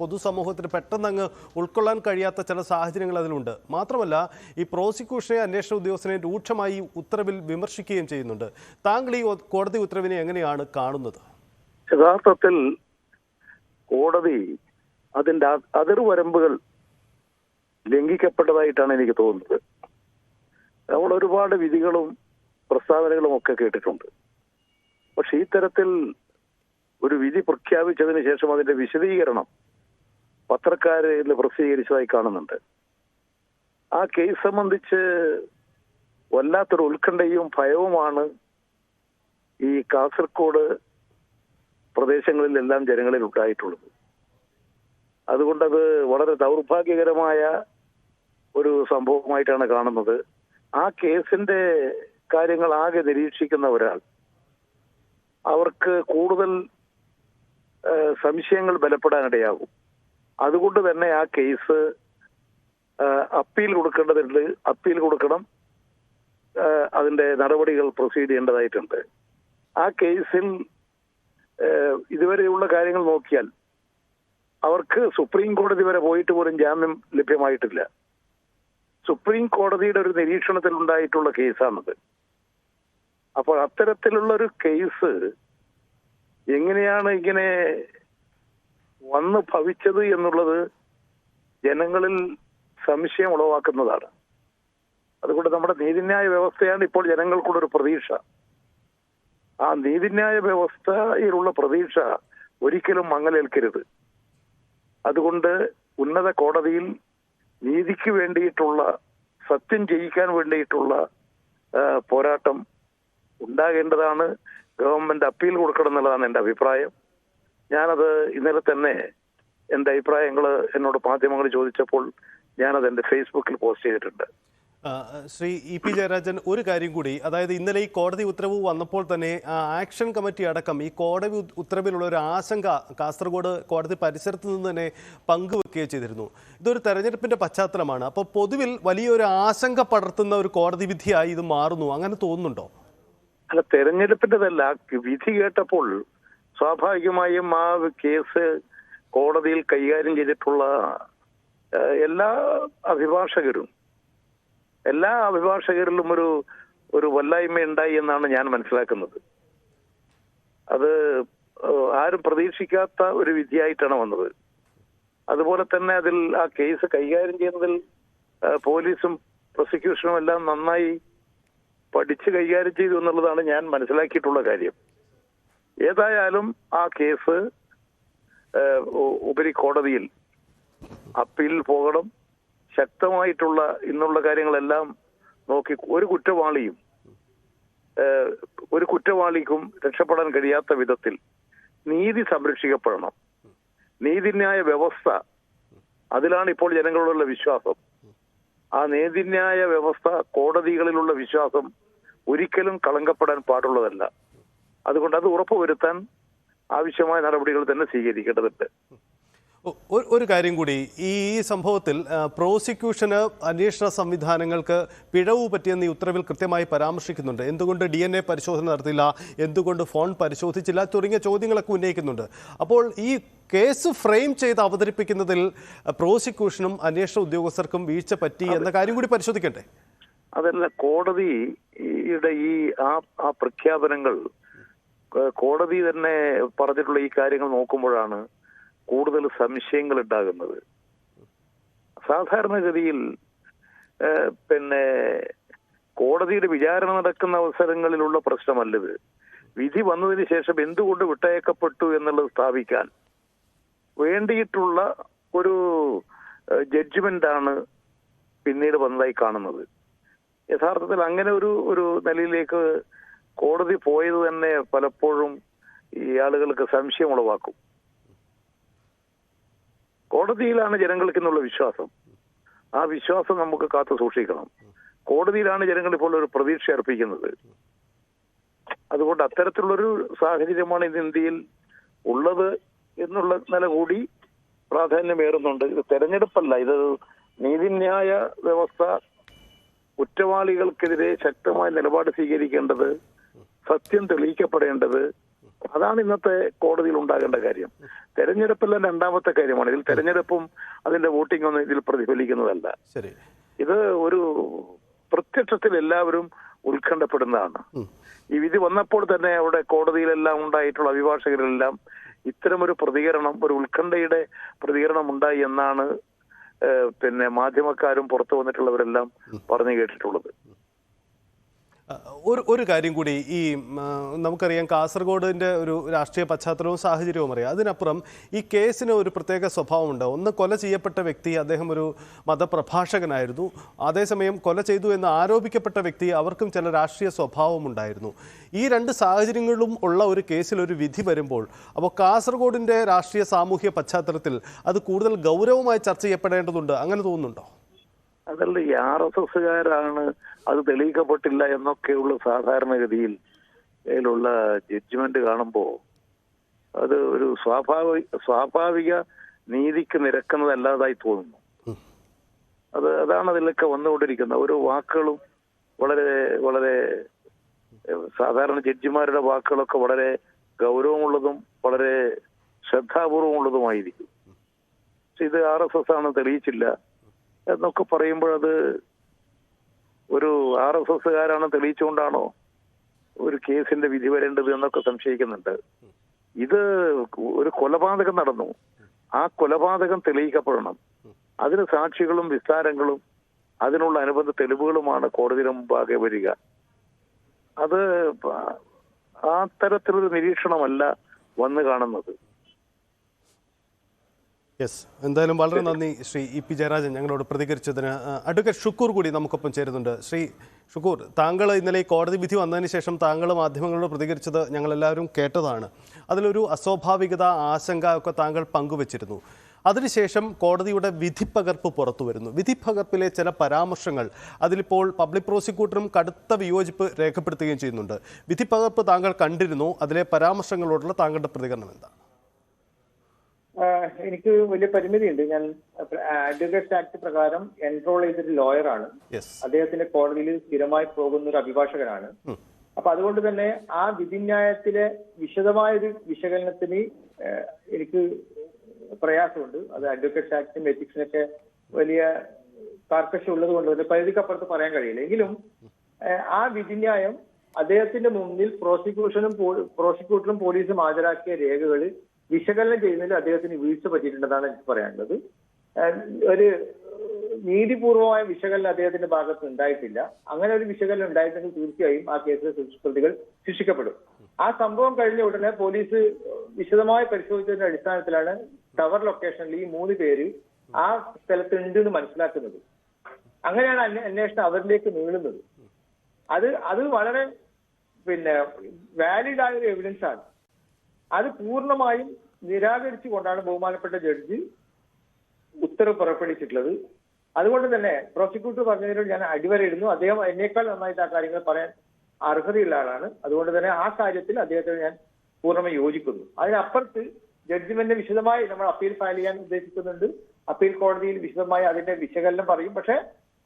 പൊതുസമൂഹത്തിന് പെട്ടെന്ന് അങ്ങ് ഉൾക്കൊള്ളാൻ കഴിയാത്ത ചില സാഹചര്യങ്ങൾ അതിലുണ്ട്. മാത്രമല്ല ഈ പ്രോസിക്യൂഷനെ അന്വേഷണ ഉദ്യോഗസ്ഥനെ രൂക്ഷമായി ഉത്തരവിൽ വിമർശിക്കുകയും ചെയ്യുന്നുണ്ട്. താങ്കൾ ഈ കോടതി ഉത്തരവിനെ എങ്ങനെയാണ് കാണുന്നത്? യഥാർത്ഥത്തിൽ കോടതി അതിന്റെ അതിർവരമ്പുകൾ ലംഘിക്കപ്പെട്ടതായിട്ടാണ് എനിക്ക് തോന്നുന്നത്. നമ്മൾ ഒരുപാട് വിധികളും പ്രസ്താവനകളും ഒക്കെ കേട്ടിട്ടുണ്ട്. പക്ഷെ ഈ തരത്തിൽ ഒരു വിധി പ്രഖ്യാപിച്ചതിന് ശേഷം അതിന്റെ വിശദീകരണം പത്രക്കാരിൽ പ്രസിദ്ധീകരിച്ചതായി കാണുന്നുണ്ട്. ആ കേസ് സംബന്ധിച്ച് വല്ലാത്തൊരു ഉത്കണ്ഠയും ഭയവുമാണ് ഈ കാസർഗോഡ് പ്രദേശങ്ങളിലെല്ലാം ജനങ്ങളിൽ ഉണ്ടായിട്ടുള്ളത്. അതുകൊണ്ടത് വളരെ ദൗർഭാഗ്യകരമായ ഒരു സംഭവമായിട്ടാണ് കാണുന്നത്. ആ കേസിന്റെ കാര്യങ്ങൾ ആകെ നിരീക്ഷിക്കുന്ന ഒരാൾ അവർക്ക് കൂടുതൽ സംശയങ്ങൾ ബലപ്പെടാനിടയാകും. അതുകൊണ്ട് തന്നെ ആ കേസ് അപ്പീൽ കൊടുക്കേണ്ടതുണ്ട്, അപ്പീൽ കൊടുക്കണം, അതിന്റെ നടപടികൾ പ്രൊസീഡ് ചെയ്യേണ്ടതായിട്ടുണ്ട്. ആ കേസിൽ ഇതുവരെയുള്ള കാര്യങ്ങൾ നോക്കിയാൽ അവർക്ക് സുപ്രീം കോടതി വരെ പോയിട്ട് പോലും ജാമ്യം ലഭ്യമായിട്ടില്ല. സുപ്രീം കോടതിയുടെ ഒരു നിരീക്ഷണത്തിൽ ഉണ്ടായിട്ടുള്ള കേസാണത്. അപ്പോൾ അത്തരത്തിലുള്ള ഒരു കേസ് എങ്ങനെയാണ് ഇങ്ങനെ വന്ന് ഭവിച്ചത് എന്നുള്ളത് ജനങ്ങളിൽ സംശയം ഉളവാക്കുന്നതാണ്. അതുകൊണ്ട് നമ്മുടെ നീതിന്യായ വ്യവസ്ഥയാണ് ഇപ്പോൾ ജനങ്ങൾക്കുള്ളൊരു പ്രതീക്ഷ. ആ നീതിന്യായ വ്യവസ്ഥയിലുള്ള പ്രതീക്ഷ ഒരിക്കലും മങ്ങലേൽക്കരുത്. അതുകൊണ്ട് ഉന്നത കോടതിയിൽ നീതിക്ക് വേണ്ടിയിട്ടുള്ള, സത്യം ചെയ്യിക്കാൻ വേണ്ടിയിട്ടുള്ള പോരാട്ടം ഉണ്ടാകേണ്ടതാണ്. ഗവൺമെന്റ് അപ്പീൽ കൊടുക്കണം എന്നുള്ളതാണ് എൻ്റെ അഭിപ്രായം. ഞാനത് ഇന്നലെ തന്നെ എൻ്റെ അഭിപ്രായങ്ങൾ എന്നോട് മാധ്യമങ്ങൾ ചോദിച്ചപ്പോൾ ഞാനത് എൻ്റെ ഫേസ്ബുക്കിൽ പോസ്റ്റ് ചെയ്തിട്ടുണ്ട്. ശ്രീ EP ജയരാജൻ, ഒരു കാര്യം കൂടി, അതായത് ഇന്നലെ ഈ കോടതി ഉത്തരവ് വന്നപ്പോൾ തന്നെ ആക്ഷൻ കമ്മിറ്റി അടക്കം ഈ കോടതി ഉത്തരവിലുള്ള ഒരു ആശങ്ക കാസർഗോഡ് കോടതി പരിസരത്ത് നിന്ന് തന്നെ പങ്കുവെക്കുകയും ചെയ്തിരുന്നു. ഇതൊരു തെരഞ്ഞെടുപ്പിന്റെ പശ്ചാത്തലമാണ്. അപ്പോൾ പൊതുവിൽ വലിയൊരു ആശങ്ക പടർത്തുന്ന ഒരു കോടതി വിധിയായി ഇത് മാറുന്നു, അങ്ങനെ തോന്നുന്നുണ്ടോ? അല്ല, തെരഞ്ഞെടുപ്പിൻ്റെതല്ല. വിധി കേട്ടപ്പോൾ സ്വാഭാവികമായും ആ കേസ് കോടതിയിൽ കൈകാര്യം ചെയ്തിട്ടുള്ള എല്ലാ അഭിഭാഷകരിലും ഒരു വല്ലായ്മ ഉണ്ടായി എന്നാണ് ഞാൻ മനസ്സിലാക്കുന്നത്. അത് ആരും പ്രതീക്ഷിക്കാത്ത ഒരു വിധിയായിട്ടാണ് വന്നത്. അതുപോലെ തന്നെ അതിൽ ആ കേസ് കൈകാര്യം ചെയ്യുന്നതിൽ പോലീസും പ്രോസിക്യൂഷനും എല്ലാം നന്നായി പഠിച്ച് കൈകാര്യം ചെയ്തു എന്നുള്ളതാണ് ഞാൻ മനസ്സിലാക്കിയിട്ടുള്ള കാര്യം. ഏതായാലും ആ കേസ് ഉപരി കോടതിയിൽ അപ്പീൽ പോകണം. ശക്തമായിട്ടുള്ള ഇന്നുള്ള കാര്യങ്ങളെല്ലാം നോക്കി ഒരു കുറ്റവാളിക്കും രക്ഷപ്പെടാൻ കഴിയാത്ത വിധത്തിൽ നീതി സംരക്ഷിക്കപ്പെടണം. നീതിന്യായ വ്യവസ്ഥ, അതിലാണ് ഇപ്പോൾ ജനങ്ങളോടുള്ള വിശ്വാസം. ആ നീതിന്യായ വ്യവസ്ഥ, കോടതികളിലുള്ള വിശ്വാസം ഒരിക്കലും കളങ്കപ്പെടാൻ പാടുള്ളതല്ല. അതുകൊണ്ട് അത് ഉറപ്പുവരുത്താൻ ആവശ്യമായ നടപടികൾ തന്നെ സ്വീകരിക്കേണ്ടതുണ്ട്. ഒരു കാര്യം കൂടി, ഈ സംഭവത്തിൽ പ്രോസിക്യൂഷന് അന്വേഷണ സംവിധാനങ്ങൾക്ക് പിഴവ് പറ്റിയെന്ന് ഈ ഉത്തരവിൽ കൃത്യമായി പരാമർശിക്കുന്നുണ്ട്. എന്തുകൊണ്ട് DNA പരിശോധന നടത്തില്ല, എന്തുകൊണ്ട് ഫോൺ പരിശോധിച്ചില്ല തുടങ്ങിയ ചോദ്യങ്ങളൊക്കെ ഉന്നയിക്കുന്നുണ്ട്. അപ്പോൾ ഈ കേസ് ഫ്രെയിം ചെയ്ത് അവതരിപ്പിക്കുന്നതിൽ പ്രോസിക്യൂഷനും അന്വേഷണ ഉദ്യോഗസ്ഥർക്കും വീഴ്ച പറ്റി എന്ന കാര്യം കൂടി പരിശോധിക്കട്ടെ. അതല്ല, കോടതിയുടെ ആ പ്രഖ്യാപനങ്ങൾ, കോടതി തന്നെ പറഞ്ഞിട്ടുള്ള ഈ കാര്യങ്ങൾ നോക്കുമ്പോഴാണ് കൂടുതൽ സംശയങ്ങൾ ഉണ്ടാകുന്നത്. സാധാരണഗതിയിൽ കോടതിയുടെ വിചാരണ നടക്കുന്ന അവസരങ്ങളിലുള്ള പ്രശ്നമല്ലത്. വിധി വന്നതിന് ശേഷം എന്തുകൊണ്ട് വിട്ടയക്കപ്പെട്ടു എന്നുള്ളത് സ്ഥാപിക്കാൻ വേണ്ടിയിട്ടുള്ള ഒരു ജഡ്ജ്മെന്റാണ് പിന്നീട് വന്നതായി കാണുന്നത്. യഥാർത്ഥത്തിൽ അങ്ങനെ ഒരു നിലയിലേക്ക് കോടതി പോയത് തന്നെ പലപ്പോഴും ഈ ആളുകൾക്ക് സംശയം ഉളവാക്കും. കോടതിയിലാണ് ജനങ്ങൾക്ക് എന്നുള്ള വിശ്വാസം. ആ വിശ്വാസം നമുക്ക് കാത്തു സൂക്ഷിക്കണം. കോടതിയിലാണ് ജനങ്ങൾ ഇപ്പോൾ ഒരു പ്രതീക്ഷ അർപ്പിക്കുന്നത്. അതുകൊണ്ട് അത്തരത്തിലുള്ളൊരു സാഹചര്യമാണ് ഇന്ന് ഇന്ത്യയിൽ ഉള്ളത് എന്നുള്ള നില കൂടി പ്രാധാന്യമേറുന്നുണ്ട്. ഇത് തെരഞ്ഞെടുപ്പല്ല, ഇത് നീതിന്യായ വ്യവസ്ഥ കുറ്റവാളികൾക്കെതിരെ ശക്തമായ നിലപാട് സ്വീകരിക്കേണ്ടത്, സത്യം തെളിയിക്കപ്പെടേണ്ടത്, അതാണ് ഇന്നത്തെ കോടതിയിൽ ഉണ്ടാകേണ്ട കാര്യം. തെരഞ്ഞെടുപ്പെല്ലാം രണ്ടാമത്തെ കാര്യമാണ്. ഇതിൽ തെരഞ്ഞെടുപ്പും അതിന്റെ വോട്ടിംഗ് ഒന്നും ഇതിൽ പ്രതിഫലിക്കുന്നതല്ല. ഇത് ഒരു പ്രത്യക്ഷത്തിൽ എല്ലാവരും ഉത്കണ്ഠപ്പെടുന്നതാണ്. ഈ വിധി വന്നപ്പോൾ തന്നെ അവിടെ കോടതിയിലെല്ലാം ഉണ്ടായിട്ടുള്ള അഭിഭാഷകരെല്ലാം ഇത്തരമൊരു പ്രതികരണം, ഒരു ഉത്കണ്ഠയുടെ പ്രതികരണം ഉണ്ടായി എന്നാണ് മാധ്യമക്കാരും പുറത്തു വന്നിട്ടുള്ളവരെല്ലാം പറഞ്ഞു കേട്ടിട്ടുള്ളത്. ഒരു കാര്യം കൂടി, ഈ നമുക്കറിയാം കാസർഗോഡിൻ്റെ ഒരു രാഷ്ട്രീയ പശ്ചാത്തലവും സാഹചര്യവും അറിയാം. അതിനപ്പുറം ഈ കേസിന് ഒരു പ്രത്യേക സ്വഭാവമുണ്ട്. ഒന്ന്, കൊല ചെയ്യപ്പെട്ട വ്യക്തി അദ്ദേഹം ഒരു മതപ്രഭാഷകനായിരുന്നു. അതേസമയം കൊല ചെയ്തു എന്ന് ആരോപിക്കപ്പെട്ട വ്യക്തി, അവർക്കും ചില രാഷ്ട്രീയ സ്വഭാവമുണ്ടായിരുന്നു. ഈ രണ്ട് സാഹചര്യങ്ങളിലും ഉള്ള ഒരു കേസിൽ ഒരു വിധി വരുമ്പോൾ, അപ്പോൾ കാസർഗോഡിൻ്റെ രാഷ്ട്രീയ സാമൂഹ്യ പശ്ചാത്തലത്തിൽ അത് കൂടുതൽ ഗൗരവമായി ചർച്ച ചെയ്യപ്പെടേണ്ടതുണ്ട്. അങ്ങനെ തോന്നുന്നുണ്ടോ? അതല്ല, ഈ RSSകാരാണ് അത് തെളിയിക്കപ്പെട്ടില്ല എന്നൊക്കെയുള്ള സാധാരണഗതിയിൽ അതിലുള്ള ജഡ്ജ്മെന്റ് കാണുമ്പോൾ അത് ഒരു സ്വാഭാവിക നീതിക്ക് നിരക്കുന്നതല്ലാതായി തോന്നുന്നു. അതാണ് അതിലൊക്കെ വന്നുകൊണ്ടിരിക്കുന്നത്. ഓരോ വാക്കുകളും വളരെ വളരെ സാധാരണ ജഡ്ജിമാരുടെ വാക്കുകളൊക്കെ വളരെ ഗൗരവമുള്ളതും വളരെ ശ്രദ്ധാപൂർവമുള്ളതുമായിരിക്കും. പക്ഷെ ഇത് RSS ആണ്, തെളിയിച്ചില്ല എന്നൊക്കെ പറയുമ്പോഴത് ഒരു RSSകാരാണ് തെളിയിച്ചുകൊണ്ടാണോ ഒരു കേസിന്റെ വിധി വരേണ്ടത് എന്നൊക്കെ സംശയിക്കുന്നുണ്ട്. ഇത് ഒരു കൊലപാതകം നടന്നു, ആ കൊലപാതകം തെളിയിക്കപ്പെടണം. അതിന് സാക്ഷികളും വിസ്താരങ്ങളും അതിനുള്ള അനുബന്ധ തെളിവുകളുമാണ് കോടതിയുടെ മുമ്പാകെ വരിക. അത് ആ തരത്തിലൊരു നിരീക്ഷണമല്ല വന്നു കാണുന്നത്. യെസ്, എന്തായാലും വളരെ നന്ദി ശ്രീ EP ജയരാജൻ ഞങ്ങളോട് പ്രതികരിച്ചതിന്. അഡ്വക്കേറ്റ് ഷുക്കൂർ കൂടി നമുക്കൊപ്പം ചേരുന്നുണ്ട്. ശ്രീ ഷുക്കൂർ, താങ്കൾ ഇന്നലെ ഈ കോടതി വിധി വന്നതിന് ശേഷം താങ്കൾ മാധ്യമങ്ങളോട് പ്രതികരിച്ചത് ഞങ്ങളെല്ലാവരും കേട്ടതാണ്. അതിലൊരു അസ്വാഭാവികത, ആശങ്ക ഒക്കെ താങ്കൾ പങ്കുവച്ചിരുന്നു. അതിനുശേഷം കോടതിയുടെ വിധിപ്പകർപ്പ് പുറത്തു വരുന്നു. വിധിപ്പകർപ്പിലെ ചില പരാമർശങ്ങൾ അതിലിപ്പോൾ പബ്ലിക് പ്രോസിക്യൂട്ടറും കടുത്ത വിയോജിപ്പ് രേഖപ്പെടുത്തുകയും ചെയ്യുന്നുണ്ട്. വിധിപ്പകർപ്പ് താങ്കൾ കണ്ടിരുന്നു, അതിലെ പരാമർശങ്ങളോടുള്ള താങ്കളുടെ പ്രതികരണം എന്താണ്? എനിക്ക് വലിയ പരിമിതിയുണ്ട്. ഞാൻ അഡ്വക്കേറ്റ്സ് ആക്ട് പ്രകാരം എൻറോൾ ചെയ്തൊരു ലോയറാണ്. അദ്ദേഹത്തിന്റെ കോടതിയിൽ സ്ഥിരമായി പോകുന്ന ഒരു അഭിഭാഷകനാണ്. അപ്പൊ അതുകൊണ്ട് തന്നെ ആ വിധിന്യായത്തിലെ വിശദമായൊരു വിശകലനത്തിന് എനിക്ക് പ്രയാസമുണ്ട്. അത് അഡ്വക്കേറ്റ്സ് ആക്ടും എത്തിക്സിനൊക്കെ വലിയ കാർക്കശ്യം ഉള്ളത് കൊണ്ട് ഒരു പരിധിക്കപ്പുറത്ത് പറയാൻ കഴിയില്ല. എങ്കിലും ആ വിധിന്യായം അദ്ദേഹത്തിന്റെ മുന്നിൽ പ്രോസിക്യൂട്ടറും പോലീസും ഹാജരാക്കിയ രേഖകൾ വിശകലനം ചെയ്യുന്നതിൽ അദ്ദേഹത്തിന് വീഴ്ച പറ്റിയിട്ടുണ്ടെന്നാണ് എനിക്ക് പറയാനുള്ളത്. ഒരു നീതിപൂർവമായ വിശകലനം അദ്ദേഹത്തിന്റെ ഭാഗത്ത് ഉണ്ടായിട്ടില്ല. അങ്ങനെ ഒരു വിശകലനം ഉണ്ടായിട്ടുണ്ടെങ്കിൽ തീർച്ചയായും ആ കേസിലെ പ്രതികൾ ശിക്ഷിക്കപ്പെടും. ആ സംഭവം കഴിഞ്ഞ ഉടനെ പോലീസ് വിശദമായി പരിശോധിച്ചതിന്റെ അടിസ്ഥാനത്തിലാണ് ടവർ ലൊക്കേഷനിൽ ഈ 3 പേര് ആ സ്ഥലത്ത് ഉണ്ട് എന്ന് മനസ്സിലാക്കുന്നത്. അങ്ങനെയാണ് അന്വേഷണം അവരിലേക്ക് നീളുന്നത്. അത് വളരെ വാലിഡ് ആയ ഒരു എവിഡൻസ് ആണ്. അത് പൂർണ്ണമായും നിരാകരിച്ചുകൊണ്ടാണ് ബഹുമാനപ്പെട്ട ജഡ്ജി ഉത്തരവ് പുറപ്പെടുവിച്ചിട്ടുള്ളത്. അതുകൊണ്ട് തന്നെ പ്രോസിക്യൂട്ടർ പറഞ്ഞതിനോട് ഞാൻ അടിവരയിടുന്നു. അദ്ദേഹം എന്നേക്കാൾ നന്നായിട്ട് ആ കാര്യങ്ങൾ പറയാൻ അർഹതയുള്ള ആളാണ്. അതുകൊണ്ട് തന്നെ ആ കാര്യത്തിൽ അദ്ദേഹത്തിന് ഞാൻ പൂർണ്ണമായി യോജിക്കുന്നു. അതിനപ്പുറത്ത് ജഡ്ജിമെന്റ് വിശദമായി നമ്മൾ അപ്പീൽ ഫയൽ ചെയ്യാൻ ഉദ്ദേശിക്കുന്നുണ്ട്. അപ്പീൽ കോടതിയിൽ വിശദമായി അതിന്റെ വിശകലനം പറയും. പക്ഷെ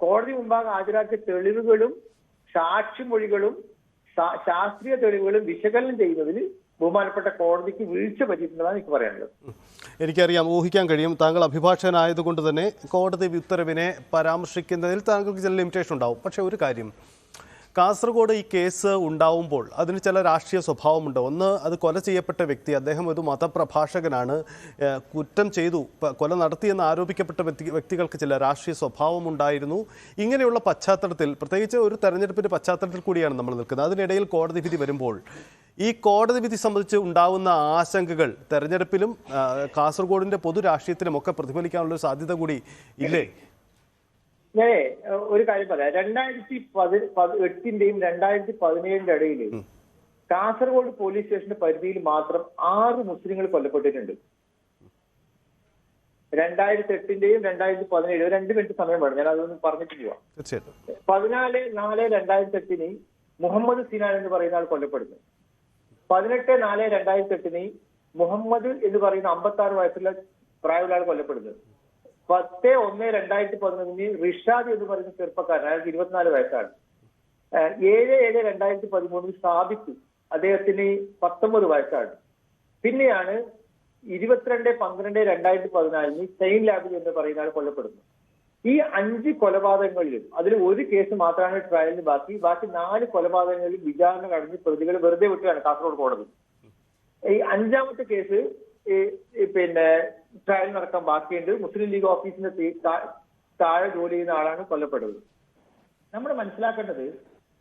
കോടതി മുമ്പാകെ ഹാജരാക്കിയ തെളിവുകളും സാക്ഷിമൊഴികളും ശാസ്ത്രീയ തെളിവുകളും വിശകലനം ചെയ്യുന്നതിൽ ബഹുമാനപ്പെട്ട കോടതിക്ക് വീഴ്ച പറ്റിയിട്ടുള്ളതാണ് എനിക്ക് പറയാനുള്ളത്. എനിക്കറിയാം, ഊഹിക്കാൻ കഴിയും. താങ്കൾ അഭിഭാഷകനായതുകൊണ്ട് തന്നെ കോടതി ഉത്തരവിനെ പരാമർശിക്കുന്നതിൽ താങ്കൾക്ക് ചില ലിമിറ്റേഷൻ ഉണ്ടാവും. പക്ഷേ ഒരു കാര്യം, കാസർഗോഡ് ഈ കേസ് ഉണ്ടാവുമ്പോൾ അതിന് ചില രാഷ്ട്രീയ സ്വഭാവമുണ്ട്. ഒന്ന്, അത് കൊല ചെയ്യപ്പെട്ട വ്യക്തി, അദ്ദേഹം ഒരു മതപ്രഭാഷകനാണ്, കുറ്റം ചെയ്തു, കൊല നടത്തിയെന്ന് ആരോപിക്കപ്പെട്ട വ്യക്തികൾക്ക് ചില രാഷ്ട്രീയ സ്വഭാവമുണ്ടായിരുന്നു. ഇങ്ങനെയുള്ള പശ്ചാത്തലത്തിൽ, പ്രത്യേകിച്ച് ഒരു തെരഞ്ഞെടുപ്പിൻ്റെ പശ്ചാത്തലത്തിൽ കൂടിയാണ് നമ്മൾ നിൽക്കുന്നത്. അതിനിടയിൽ കോടതി വിധി വരുമ്പോൾ ഈ കോടതി വിധി സംബന്ധിച്ച് ഉണ്ടാവുന്ന ആശങ്കകൾ തെരഞ്ഞെടുപ്പിലും കാസർഗോഡിൻ്റെ പൊതു രാഷ്ട്രീയത്തിലുമൊക്കെ പ്രതിഫലിക്കാനുള്ള സാധ്യത കൂടി ഇല്ലേ? ഞാനേ ഒരു കാര്യം പറയാം. 2018ന്റെയും 2017ന്റെ ഇടയിൽ കാസർഗോഡ് പോലീസ് സ്റ്റേഷന്റെ പരിധിയിൽ മാത്രം 6 മുസ്ലിങ്ങൾ കൊല്ലപ്പെട്ടിട്ടുണ്ട്. 2008ന്റെയും 2017 2 മിനിറ്റ് സമയം വേണം, ഞാൻ അതൊന്ന് പറഞ്ഞിട്ട് പോവാം. 14/4/2008 മുഹമ്മദ് സിനാൻ എന്ന് പറയുന്ന ആൾ കൊല്ലപ്പെടുന്നു. 18/4/2008 മുഹമ്മദ് എന്ന് പറയുന്ന 56 വയസ്സുള്ള പ്രായമുള്ള ആൾ കൊല്ലപ്പെടുന്നത്. 10/1/2011 റിഷാദ് എന്ന് പറയുന്ന ചെറുപ്പക്കാരൻ, അയാൾക്ക് 24 വയസ്സാണ്. 7/7/2013 സാബിത്ത്, അദ്ദേഹത്തിന് 19 വയസ്സാണ്. പിന്നെയാണ് 22/12/2014 സെയിൻ ലാബിൽ എന്ന് പറയുന്ന ആൾ കൊല്ലപ്പെടുന്നു. ഈ 5 കൊലപാതകങ്ങളിലും അതിൽ ഒരു കേസ് മാത്രമാണ് ട്രയലിന് ബാക്കി 4 കൊലപാതകങ്ങളിൽ വിചാരണ കഴിഞ്ഞ് പ്രതികൾ വെറുതെ വിട്ടുകയാണ് കാസർഗോഡ് കോടതി. ഈ 5ാമത്തെ കേസ് ട്രയൽ നടക്കാൻ ബാക്കിയുണ്ട്. മുസ്ലിം ലീഗ് ഓഫീസിന്റെ താഴെ ജോലി ചെയ്യുന്ന ആളാണ് കൊല്ലപ്പെടുന്നത്. നമ്മൾ മനസ്സിലാക്കേണ്ടത്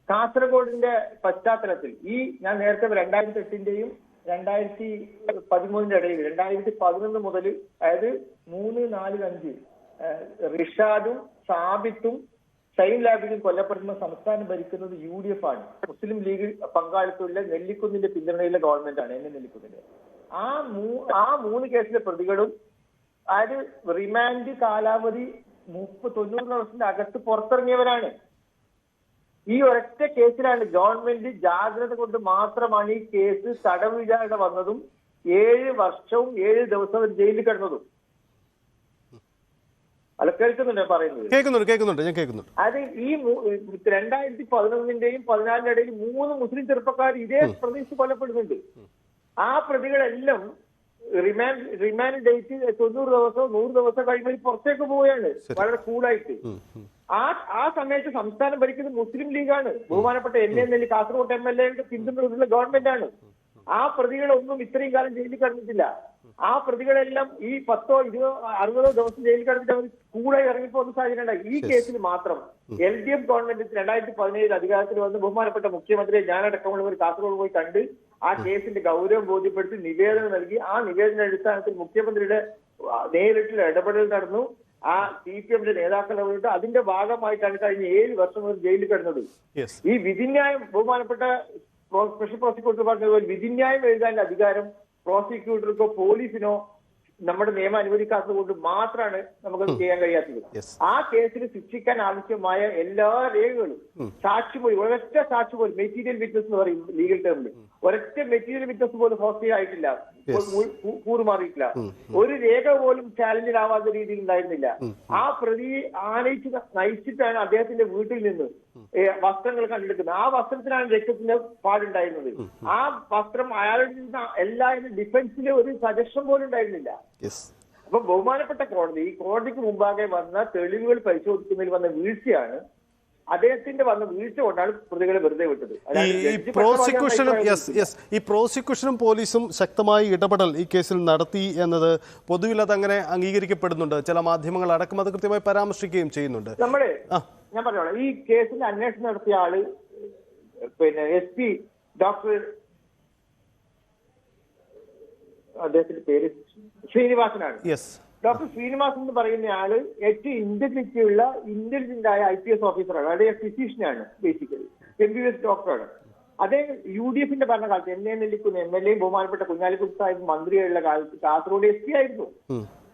കാസർഗോഡിന്റെ പശ്ചാത്തലത്തിൽ ഈ ഞാൻ നേരത്തെ 2008ന്റെയും 2013ന്റെ ഇടയിൽ 2011 മുതൽ, അതായത് 3, 4, 5 റിഷാദും സാബിത്തും സൈൻ ലാബിലും കൊല്ലപ്പെടുന്ന സംസ്ഥാനം ഭരിക്കുന്നത് UDF ആണ്. മുസ്ലിം ലീഗ് പങ്കാളിത്തമുള്ള നെല്ലിക്കുന്നിന്റെ പിന്തുണയുള്ള ഗവൺമെന്റാണ്, നെല്ലിക്കുന്നിന്റെ. ആ 3 കേസിലെ പ്രതികളും അതായത് റിമാൻഡ് കാലാവധി 90 ദിവസത്തിന്റെ അകത്ത് പുറത്തിറങ്ങിയവരാണ്. ഈ ഒരൊറ്റ കേസിലാണ് ഗവൺമെന്റ് ജാഗ്രത കൊണ്ട് മാത്രമാണ് ഈ കേസ് തടവ് വിചാരണ വന്നതും 7 വർഷവും 7 ദിവസവും ജയിലിൽ കിടന്നതും. അല്ല, കേൾക്കുന്നുണ്ടോ പറയുന്നത്? കേൾക്കുന്നുണ്ട്, ഞാൻ കേൾക്കുന്നുണ്ട്. അത് ഈ 2011ന്റെയും 2014 ഇടയിൽ 3 മുസ്ലിം ചെറുപ്പക്കാർ ഇതേ പ്രദേശത്ത് കൊല്ലപ്പെടുന്നുണ്ട്. ആ പ്രതികളെല്ലാം റിമാൻഡ് ഡേറ്റ് 90 ദിവസവും 100 ദിവസം കഴിയുമ്പോൾ പുറത്തേക്ക് പോവുകയാണ് വളരെ കൂളായിട്ട്. ആ സമയത്ത് സംസ്ഥാനം ഭരിക്കുന്നത് മുസ്ലിം ലീഗാണ്. ബഹുമാനപ്പെട്ട നെല്ലി കാസർഗോഡ് MLA പിന്തുണയുള്ള ഗവൺമെന്റാണ്. ആ പ്രതികളൊന്നും ഇത്രയും കാലം ജയിലിൽ കിടന്നിട്ടില്ല. ആ പ്രതികളെല്ലാം ഈ 10, 20, 60 ദിവസം ജയിലിൽ കിടന്നിട്ട് അവർ കൂടായി ഇറങ്ങിപ്പോകുന്ന സാഹചര്യം ഉണ്ടായി. ഈ കേസിൽ മാത്രം LDF ഗവൺമെന്റ് 2017 അധികാരത്തിൽ വന്ന് ബഹുമാനപ്പെട്ട മുഖ്യമന്ത്രിയെ ഞാനടക്കമുള്ളവർ കാസർഗോഡ് പോയി കണ്ട് ആ കേസിന്റെ ഗൗരവം ബോധ്യപ്പെടുത്തി നിവേദനം നൽകി. ആ നിവേദന അടിസ്ഥാനത്തിൽ മുഖ്യമന്ത്രിയുടെ നേരിട്ടുള്ള ഇടപെടൽ നടന്നു. ആ CPMന്റെ നേതാക്കളുണ്ട്. അതിന്റെ ഭാഗമായിട്ടാണ് കഴിഞ്ഞ 7 വർഷം മുതൽ ജയിലിൽ കിടന്നത്. ഈ വിധിന്യായം ബഹുമാനപ്പെട്ട സ്പെഷ്യൽ പ്രോസിക്യൂട്ടർ പറഞ്ഞതുപോലെ വിധിന്യായം എഴുതാനുള്ള അധികാരം പ്രോസിക്യൂട്ടർക്കോ പോലീസിനോ നമ്മുടെ നിയമം അനുവദിക്കാത്തത് കൊണ്ട് മാത്രമാണ് നമുക്കത് ചെയ്യാൻ കഴിയാത്തത്. ആ കേസിൽ ശിക്ഷിക്കാൻ ആവശ്യമായ എല്ലാ രേഖകളും, സാക്ഷിമൊഴി, ഒരൊറ്റ സാക്ഷിമൊഴി, മെറ്റീരിയൽ വിറ്റ്നസ് എന്ന് പറയും ലീഗൽ ടേമിൽ, ഒരൊറ്റ മെറ്റീരിയൽ വിറ്റ്നസ് പോലും ഹോസ്റ്റേജ് ആയിട്ടില്ല, കൂറുമാറിയിട്ടില്ല. ഒരു രേഖ പോലും ചാലഞ്ചിലാവാത്ത രീതിയിൽ ഉണ്ടായിരുന്നില്ല. ആ പ്രതി നയിച്ചിട്ടാണ് അദ്ദേഹത്തിന്റെ വീട്ടിൽ നിന്ന് വസ്ത്രങ്ങൾ കണ്ടെടുക്കുന്നത്. ആ വസ്ത്രത്തിലാണ് രക്തത്തിന്റെ പാടുണ്ടായിരുന്നത്. ആ വസ്ത്രം അയാളുടെ നിന്ന് എല്ലാവരും ഡിഫൻസിലെ ഒരു സജഷൻ പോലും ഉണ്ടായിരുന്നില്ല. അപ്പൊ ബഹുമാനപ്പെട്ട കോടതിക്ക് മുമ്പാകെ വന്ന തെളിവുകൾ പരിശോധിക്കുന്നതിൽ വന്ന വീഴ്ചയാണ്, അദ്ദേഹത്തിന്റെ വന്ന വീഴ്ച കൊണ്ടാണ് പ്രതികളെ വെറുതെ വിട്ടത്. ഈ പ്രോസിക്യൂഷനും പോലീസും ശക്തമായി ഇടപെടൽ ഈ കേസിൽ നടത്തി എന്നത് പൊതുവിൽ അതങ്ങനെ അംഗീകരിക്കപ്പെടുന്നുണ്ട്. ചില മാധ്യമങ്ങൾ അടക്കം അത് കൃത്യമായി പരാമർശിക്കുകയും ചെയ്യുന്നുണ്ട്. ഞാൻ പറഞ്ഞോളാം, ഈ കേസിന്റെ അന്വേഷണം നടത്തിയ ആള് SP ഡോക്ടർ അദ്ദേഹത്തിന്റെ പേര് ശ്രീനിവാസനാണ്. ഡോക്ടർ ശ്രീനിവാസൻ എന്ന് പറയുന്ന ആള് ഏറ്റവും ഇന്റലിജന്റ് ആയ IPS ഓഫീസറാണ്. അദ്ദേഹം ഫിസിഷ്യനാണ്, ബേസിക്കലി MBBS ഡോക്ടറാണ്. അദ്ദേഹം UDFന്റെ ഭരണകാലത്ത് നെല്ലിക്കുന്ന MLA ബഹുമാനപ്പെട്ട കുഞ്ഞാലിക്കുട്ടി സാഹിബ് മന്ത്രിയായുള്ള കാലത്ത് കാസർഗോഡ് SP ആയിരുന്നു.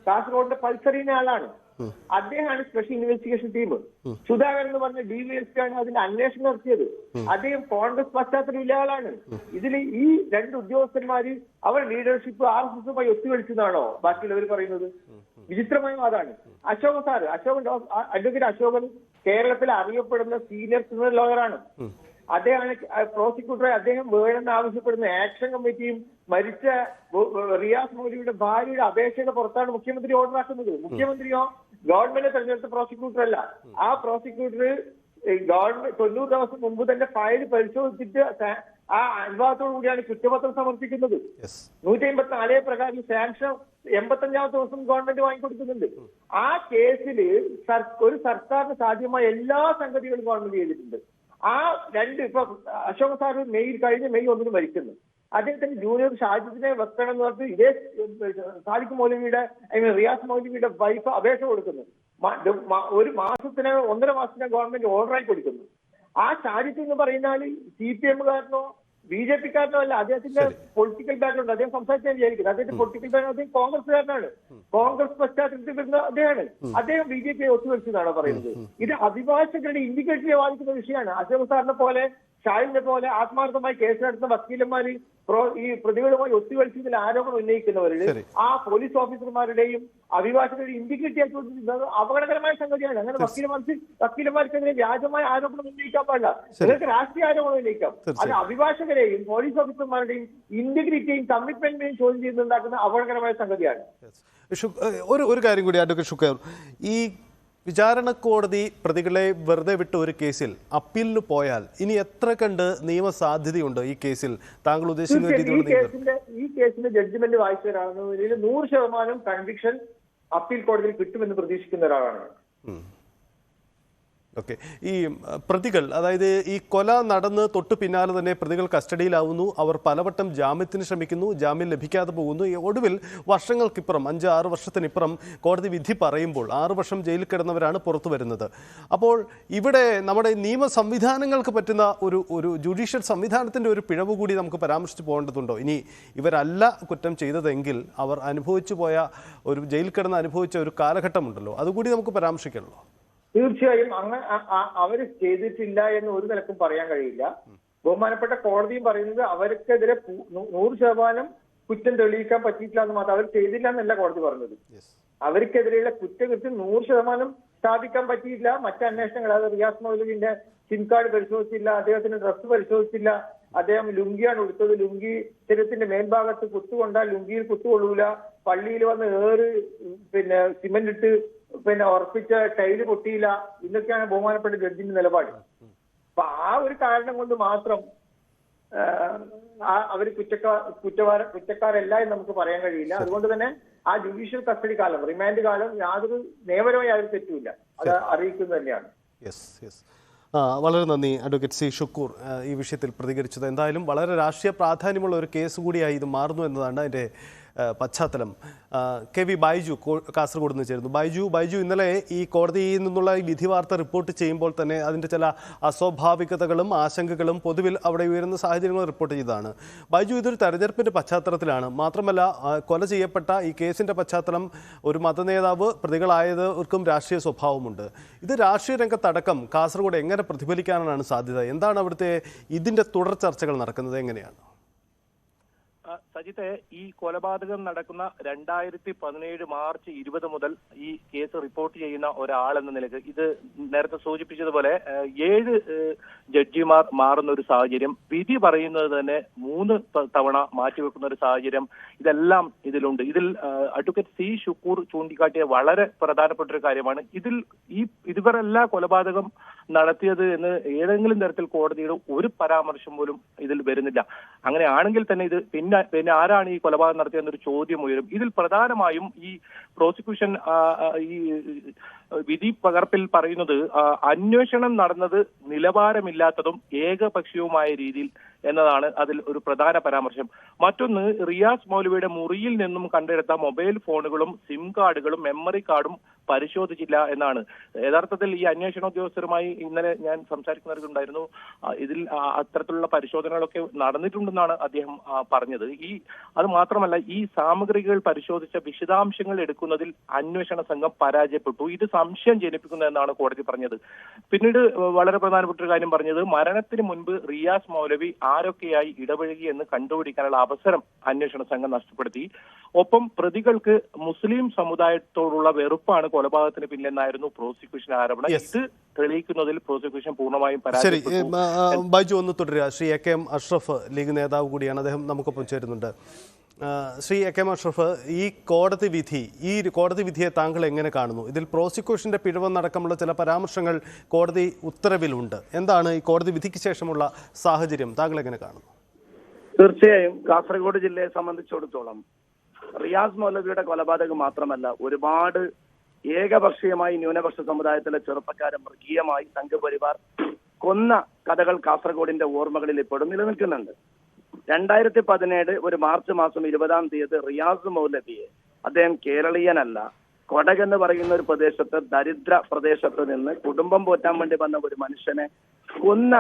കാസർഗോഡിന്റെ പൾസറിയുന്ന ആളാണ്. അദ്ദേഹമാണ് സ്പെഷ്യൽ ഇൻവെസ്റ്റിഗേഷൻ ടീം. സുധാകരൻ എന്ന് പറഞ്ഞ DVSP ആണ് അതിന്റെ അന്വേഷണം നടത്തിയത്. അദ്ദേഹം കോൺഗ്രസ് പശ്ചാത്തലമില്ല ആളാണ്. ഇതിൽ ഈ രണ്ട് ഉദ്യോഗസ്ഥന്മാര് അവർ ലീഡർഷിപ്പ് RSSുമായി ഒത്തുകളിച്ചതാണോ ബാക്കിയുള്ളവർ പറയുന്നത്? വിചിത്രമായ വാദമാണ്. അഡ്വക്കേറ്റ് അശോകൻ കേരളത്തിൽ അറിയപ്പെടുന്ന സീനിയർ ക്രിമിനൽ ലോയറാണ്. അദ്ദേഹമാണ് പ്രോസിക്യൂട്ടറെ. അദ്ദേഹം വേണമെന്ന് ആവശ്യപ്പെടുന്ന ആക്ഷൻ കമ്മിറ്റിയും മരിച്ച റിയാസ് മൗലവിയുടെ ഭാര്യയുടെ അപേക്ഷയുടെ പുറത്താണ് മുഖ്യമന്ത്രി ഓർഡർ ആക്കുന്നത്. മുഖ്യമന്ത്രിയോ ഗവൺമെന്റ് തെരഞ്ഞെടുത്ത പ്രോസിക്യൂട്ടർ അല്ല. ആ പ്രോസിക്യൂട്ടർ ഗവൺമെന്റ് 90 ദിവസം മുമ്പ് തന്നെ ഫയൽ പരിശോധിച്ചിട്ട് ആ അനുവാദത്തോടു കൂടിയാണ് കുറ്റപത്രം സമർപ്പിക്കുന്നത്. 154 പ്രകാരം സാങ്ഷൻ 85ാമത്തെ ദിവസം ഗവൺമെന്റ് വാങ്ങിക്കൊടുക്കുന്നുണ്ട്. ആ കേസിൽ ഒരു സർക്കാരിന് സാധ്യമായ എല്ലാ സംഗതികളും ഗവൺമെന്റ് ചെയ്തിട്ടുണ്ട്. ആ ഇപ്പൊ അശോക് സാർ കഴിഞ്ഞ മെയ് 1 മരിക്കുന്നു. അദ്ദേഹത്തിന് ജൂനിയർ ഷാജിദിനെ വെക്കണം എന്ന് പറഞ്ഞിട്ട് ഇതേ സാദിഖ് മൗലവിയുടെ റിയാസ് മൗലവിയുടെ വൈഫ് അപേക്ഷ കൊടുക്കുന്നു. ഒരു മാസത്തിന് 1.5 മാസത്തിന് ഗവൺമെന്റ് ഓർഡറായി കൊടുക്കുന്നു. ആ ഷാജിദ് എന്ന് പറയുന്ന ആള് CPM-കാരനോ BJP-കാരനോ അല്ല. അദ്ദേഹത്തിന്റെ പൊളിറ്റിക്കൽ ബാക്ക്ഗ്രൗണ്ട് അദ്ദേഹം സംസാരിച്ചാൽ വിചാരിക്കുന്നത്. അദ്ദേഹത്തിന്റെ പൊളിറ്റിക്കൽ ബാക്ക്ഗ്രൗണ്ട് അദ്ദേഹം കോൺഗ്രസ്സുകാരനാണ്. കോൺഗ്രസ് പശ്ചാത്തലത്തിൽ വരുന്ന അദ്ദേഹം BJP-യെ ഒത്തുവെച്ചതാണോ പറയുന്നത്? ഇത് അഭിഭാഷകരുടെ ഇൻഡിക്കേറ്റീവ് ബാധിക്കുന്ന വിഷയമാണ്. അശോക് സാറിനെ പോലെ ഷാഹിദിനെ പോലെ ആത്മാർത്ഥമായി കേസ് നടത്തുന്ന വക്കീലന്മാര് ഈ പ്രതികളുമായി ഒത്തുകളിച്ചതിൽ ആരോപണം ഉന്നയിക്കുന്നവരിൽ ആ പോലീസ് ഓഫീസർമാരുടെയും അഭിഭാഷകരുടെയും ഇൻഡിക്കേറ്റ് ചെയ്തുകൊണ്ടിരുന്നത് അപകടകരമായ സംഗതിയാണ്. അങ്ങനെ വക്കീലന്മാർക്കെതിരെ വ്യാജമായ ആരോപണം ഉന്നയിക്കാൻ പാടില്ല. നിങ്ങൾക്ക് രാഷ്ട്രീയ ആരോപണം ഉന്നയിക്കാം. അത് അഭിഭാഷകരെയും പോലീസ് ഓഫീസർമാരുടെയും ഇന്റഗ്രിറ്റിയും കമ്മിറ്റ്മെന്റിനെയും ചോദ്യം ചെയ്യുന്നുണ്ടാക്കുന്ന അപകടകരമായ സംഗതിയാണ്. ഒരു കാര്യം കൂടി അഡ്വക്കേറ്റ് ഷുക്കൂർ, ഈ വിചാരണ കോടതി പ്രതികളെ വെറുതെ വിട്ട ഒരു കേസിൽ അപ്പീലിന് പോയാൽ ഇനി എത്ര കണ്ട് നിയമസാധ്യതയുണ്ട് ഈ കേസിൽ? താങ്കൾ ഉദ്ദേശിക്കുന്ന ഈ കേസിന്റെ ജഡ്ജ്മെന്റ് വായിച്ചവരാണെന്ന നിലയിൽ 100% കൺവിക്ഷൻ അപ്പീൽ കോടതിയിൽ കിട്ടുമെന്ന് പ്രതീക്ഷിക്കുന്ന ഒരാളാണ്. ഓക്കെ. ഈ പ്രതികൾ, അതായത് ഈ കൊല നടന്ന് തൊട്ട് പിന്നാലെ തന്നെ പ്രതികൾ കസ്റ്റഡിയിലാവുന്നു. അവർ പലവട്ടം ജാമ്യത്തിന് ശ്രമിക്കുന്നു, ജാമ്യം ലഭിക്കാതെ പോകുന്നു. ഒടുവിൽ വർഷങ്ങൾക്കിപ്പുറം 5-6 വർഷത്തിനിപ്പുറം കോടതി വിധി പറയുമ്പോൾ 6 വർഷം ജയിലിൽ കിടന്നവരാണ് പുറത്തു വരുന്നത്. അപ്പോൾ ഇവിടെ നമ്മുടെ നിയമ സംവിധാനങ്ങൾക്ക് പറ്റുന്ന ഒരു ജുഡീഷ്യൽ സംവിധാനത്തിൻ്റെ ഒരു പിഴവ് കൂടി നമുക്ക് പരാമർശിച്ച് പോകേണ്ടതുണ്ടോ? ഇനി ഇവരല്ല കുറ്റം ചെയ്തതെങ്കിൽ അവർ അനുഭവിച്ചു പോയ ജയിലിൽ കിടന്ന് അനുഭവിച്ച ഒരു കാലഘട്ടമുണ്ടല്ലോ, അതുകൂടി നമുക്ക് പരാമർശിക്കണമല്ലോ. തീർച്ചയായും അവര് ചെയ്തിട്ടില്ല എന്ന് ഒരു നിലക്കും പറയാൻ കഴിയില്ല. ബഹുമാനപ്പെട്ട കോടതിയും പറയുന്നത് അവർക്കെതിരെ 100% കുറ്റം തെളിയിക്കാൻ പറ്റിയിട്ടില്ല എന്ന് മാത്രം. അവർ ചെയ്തില്ല എന്നല്ല കോടതി പറഞ്ഞത്. അവർക്കെതിരെയുള്ള കുറ്റകൃത്യം 100% സ്ഥാപിക്കാൻ പറ്റിയില്ല. മറ്റ് അന്വേഷണങ്ങൾ, അതായത് റിയാസ് മൗലവിന്റെ സിം കാർഡ് പരിശോധിച്ചില്ല, അദ്ദേഹത്തിന്റെ ഡ്രസ്സ് പരിശോധിച്ചില്ല, അദ്ദേഹം ലുങ്കിയാണ് എടുത്തത്, ലുങ്കി ശരീരത്തിന്റെ മേൽഭാഗത്ത് കുത്തുകൊണ്ടാൽ ലുങ്കിയിൽ കുത്തുകൊള്ളൂല, പള്ളിയിൽ വന്ന് സിമന്റ് ഇട്ട് ഉറപ്പിച്ച ടൈല് പൊട്ടിയില്ല, ഇതൊക്കെയാണ് ബഹുമാനപ്പെട്ട ജഡ്ജിന്റെ നിലപാട്. അപ്പൊ ആ ഒരു കാരണം കൊണ്ട് മാത്രം അവര് കുറ്റക്കാരല്ല എന്ന് നമുക്ക് പറയാൻ കഴിയില്ല. അതുകൊണ്ട് തന്നെ ആ ജുഡീഷ്യൽ കസ്റ്റഡി കാലം, റിമാൻഡ് കാലം യാതൊരു നിയമപരമായി യാതൊരു തെറ്റുമില്ല. അത് അറിയിക്കുന്നത് തന്നെയാണ്. വളരെ നന്ദി അഡ്വക്കേറ്റ് സി ഷുക്കൂർ ഈ വിഷയത്തിൽ പ്രതികരിച്ചത്. എന്തായാലും വളരെ രാഷ്ട്രീയ പ്രാധാന്യമുള്ള ഒരു കേസ് കൂടിയായി ഇത് മാറുന്നു എന്നതാണ് അതിൻ്റെ പശ്ചാത്തലം. KV ബൈജു കാസർഗോഡ് നിന്ന് ചേരുന്നു. ബൈജു, ഇന്നലെ ഈ കോടതിയിൽ നിന്നുള്ള ഈ വിധി വാർത്ത റിപ്പോർട്ട് ചെയ്യുമ്പോൾ തന്നെ അതിൻ്റെ ചില അസ്വാഭാവികതകളും ആശങ്കകളും പൊതുവിൽ അവിടെ ഉയരുന്ന സാഹചര്യങ്ങൾ റിപ്പോർട്ട് ചെയ്തതാണ്. ബൈജു, ഇതൊരു തെരഞ്ഞെടുപ്പിൻ്റെ പശ്ചാത്തലത്തിലാണ്. മാത്രമല്ല കൊല ചെയ്യപ്പെട്ട ഈ കേസിൻ്റെ പശ്ചാത്തലം ഒരു മതനേതാവ് പ്രതികളായവർക്കും രാഷ്ട്രീയ സ്വഭാവമുണ്ട്. ഇത് രാഷ്ട്രീയ രംഗത്തടക്കം കാസർഗോഡ് എങ്ങനെ പ്രതിഫലിക്കാനാണ് സാധ്യത? എന്താണ് അവിടുത്തെ ഇതിൻ്റെ തുടർ ചർച്ചകൾ നടക്കുന്നത്? എങ്ങനെയാണ് സജിത്തെ, ഈ കൊലപാതകം നടക്കുന്ന 2017 മാർച്ച് 20 മുതൽ ഈ കേസ് റിപ്പോർട്ട് ചെയ്യുന്ന ഒരാളെന്ന നിലയ്ക്ക് ഇത് നേരത്തെ സൂചിപ്പിച്ചതുപോലെ 7 ജഡ്ജിമാർ മാറുന്ന ഒരു സാഹചര്യം, വിധി പറയുന്നത് തന്നെ 3 തവണ മാറ്റിവെക്കുന്ന ഒരു സാഹചര്യം, ഇതെല്ലാം ഇതിലുണ്ട്. ഇതിൽ അഡ്വക്കേറ്റ് സി ഷുക്കൂർ ചൂണ്ടിക്കാട്ടിയ വളരെ പ്രധാനപ്പെട്ട ഒരു കാര്യമാണ്. ഇവരല്ല കൊലപാതകം നടത്തിയത് എന്ന് ഏതെങ്കിലും തരത്തിൽ കോടതിയുടെ ഒരു പരാമർശം പോലും ഇതിൽ വരുന്നില്ല. അങ്ങനെയാണെങ്കിൽ തന്നെ ഇത് പിന്നെ ആരാണ് ഈ കൊലപാതകം നടത്തിയെന്നൊരു ചോദ്യം ഉയരും. ഇതിൽ പ്രധാനമായും ഈ പ്രോസിക്യൂഷൻ ഈ വിധി പകർപ്പിൽ പറയുന്നത് അന്വേഷണം നടന്നത് നിലവാരമില്ലാത്തതും ഏകപക്ഷീയവുമായ രീതിയിൽ എന്നതാണ് അതിൽ ഒരു പ്രധാന പരാമർശം. മറ്റൊന്ന്, റിയാസ് മൗലവിയുടെ മുറിയിൽ നിന്നും കണ്ടെടുത്ത മൊബൈൽ ഫോണുകളും സിം കാർഡുകളും മെമ്മറി കാർഡും പരിശോധിച്ചില്ല എന്നാണ്. യഥാർത്ഥത്തിൽ ഈ അന്വേഷണ ഉദ്യോഗസ്ഥരുമായി ഇന്നലെ ഞാൻ സംസാരിക്കുന്നവർക്കുണ്ടായിരുന്നു. ഇതിൽ അത്തരത്തിലുള്ള പരിശോധനകളൊക്കെ നടന്നിട്ടുണ്ടെന്നാണ് അദ്ദേഹം പറഞ്ഞത്. അത് മാത്രമല്ല, ഈ സാമഗ്രികൾ പരിശോധിച്ച വിശദാംശങ്ങൾ എടുക്കുന്നതിൽ അന്വേഷണ സംഘം പരാജയപ്പെട്ടു. ഇത് സംശയം ജനിപ്പിക്കുന്നതെന്നാണ് കോടതി പറഞ്ഞത്. പിന്നീട് വളരെ പ്രധാനപ്പെട്ട ഒരു കാര്യം പറഞ്ഞത്, മരണത്തിന് മുൻപ് റിയാസ് മൗലവി ആരൊക്കെയായി ഇടപഴകി എന്ന് കണ്ടുപിടിക്കാനുള്ള അവസരം അന്വേഷണ സംഘം നഷ്ടപ്പെടുത്തി. ഒപ്പം പ്രതികൾക്ക് മുസ്ലിം സമുദായത്തോടുള്ള വെറുപ്പാണ് കൊലപാതകത്തിന് പിന്നിലെന്നായിരുന്നു പ്രോസിക്യൂഷൻ ആരോപണം. ഇത് തെളിയിക്കുന്നതിൽ പ്രോസിക്യൂഷൻ പൂർണ്ണമായും പരാജയപ്പെട്ടു. ബൈജു ഒന്ന് തുടരുക. ശ്രീ എ.കെ.എം. അഷ്റഫ് ലീഗ് നേതാവ് കൂടിയാണ്, അദ്ദേഹം നമുക്കൊപ്പം ചേരുന്നുണ്ട്. ശ്രീ എ.കെ.എം. അഷ്റഫ്, ഈ കോടതി വിധിയെ താങ്കൾ എങ്ങനെ കാണുന്നു? ഇതിൽ പ്രോസിക്യൂഷന്റെ പിഴവെന്നടക്കമുള്ള ചില പരാമർശങ്ങൾ കോടതി ഉത്തരവിലുണ്ട്. എന്താണ് ഈ കോടതി വിധിക്ക് ശേഷമുള്ള സാഹചര്യം, താങ്കൾ എങ്ങനെ കാണുന്നു? തീർച്ചയായും കാസർഗോഡ് ജില്ലയെ സംബന്ധിച്ചിടത്തോളം റിയാസ് മൗലവിയുടെ കൊലപാതകം മാത്രമല്ല, ഒരുപാട് ഏകപക്ഷീയമായി ന്യൂനപക്ഷ സമുദായത്തിലെ ചെറുപ്പക്കാരെ മൃഗീയമായി സംഘപരിവാർ കൊന്ന കഥകൾ കാസർഗോഡിന്റെ ഓർമ്മകളിൽ ഇപ്പോഴും നിലനിൽക്കുന്നുണ്ട്. 2017 ഒരു മാർച്ച് മാസം 20-ാം തീയതി റിയാസ് മൗലവിയെ, അദ്ദേഹം കേരളീയനല്ല, കൊടക് എന്ന് പറയുന്ന ഒരു പ്രദേശത്ത്, ദരിദ്ര പ്രദേശത്ത് നിന്ന് കുടുംബം പോറ്റാൻ വേണ്ടി വന്ന ഒരു മനുഷ്യനെ കൊന്ന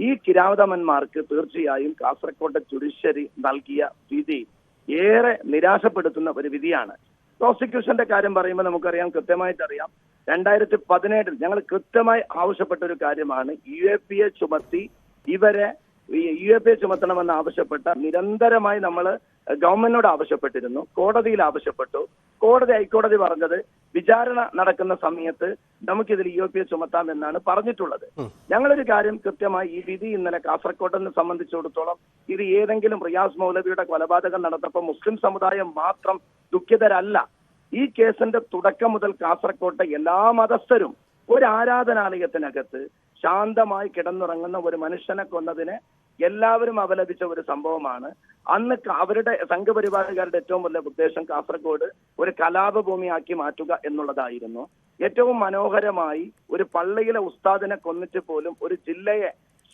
ഈ കിരാതമന്മാർക്ക് തീർച്ചയായും കാസർഗോഡ് ജുഡീഷ്യറി നൽകിയ വിധി ഏറെ നിരാശപ്പെടുത്തുന്ന ഒരു വിധിയാണ്. പ്രോസിക്യൂഷന്റെ കാര്യം പറയുമ്പോൾ നമുക്കറിയാം, കൃത്യമായിട്ടറിയാം, 2017 ഞങ്ങൾ കൃത്യമായി ആവശ്യപ്പെട്ട ഒരു കാര്യമാണ് UAPA ചുമത്തി ഇവരെ UAPA ചുമത്തണമെന്ന് ആവശ്യപ്പെട്ട നിരന്തരമായി നമ്മൾ ഗവൺമെന്റിനോട് ആവശ്യപ്പെട്ടിരുന്നു, കോടതിയിൽ ആവശ്യപ്പെട്ടു. ഹൈക്കോടതി പറഞ്ഞത് വിചാരണ നടക്കുന്ന സമയത്ത് നമുക്കിതിൽ UAPA ചുമത്താം എന്നാണ് പറഞ്ഞിട്ടുള്ളത്. ഞങ്ങളൊരു കാര്യം കൃത്യമായി, ഈ വിധി ഇന്നലെ കാസർഗോഡിനെ സംബന്ധിച്ചിടത്തോളം ഇത് ഏതെങ്കിലും റിയാസ് മൗലവിയുടെ കൊലപാതകം നടന്നപ്പോൾ മുസ്ലിം സമുദായം മാത്രം ദുഃഖിതരല്ല. ഈ കേസിന്റെ തുടക്കം മുതൽ കാസർഗോട്ടെ എല്ലാ മതസ്ഥരും ഒരു ആരാധനാലയത്തിനകത്ത് ശാന്തമായി കിടന്നുറങ്ങുന്ന ഒരു മനുഷ്യനെ കൊന്നതിനെ എല്ലാവരും അപലപിച്ച ഒരു സംഭവമാണ്. അന്ന് അവരുടെ സംഘപരിവാരക്കാരുടെ ഏറ്റവും വലിയ ഉദ്ദേശം കാസർഗോഡ് ഒരു കലാപഭൂമിയാക്കി മാറ്റുക എന്നുള്ളതായിരുന്നു. ഏറ്റവും മനോഹരമായി ഒരു പള്ളിയിലെ ഉസ്താദിനെ കൊന്നിട്ട് പോലും ഒരു ജില്ലയെ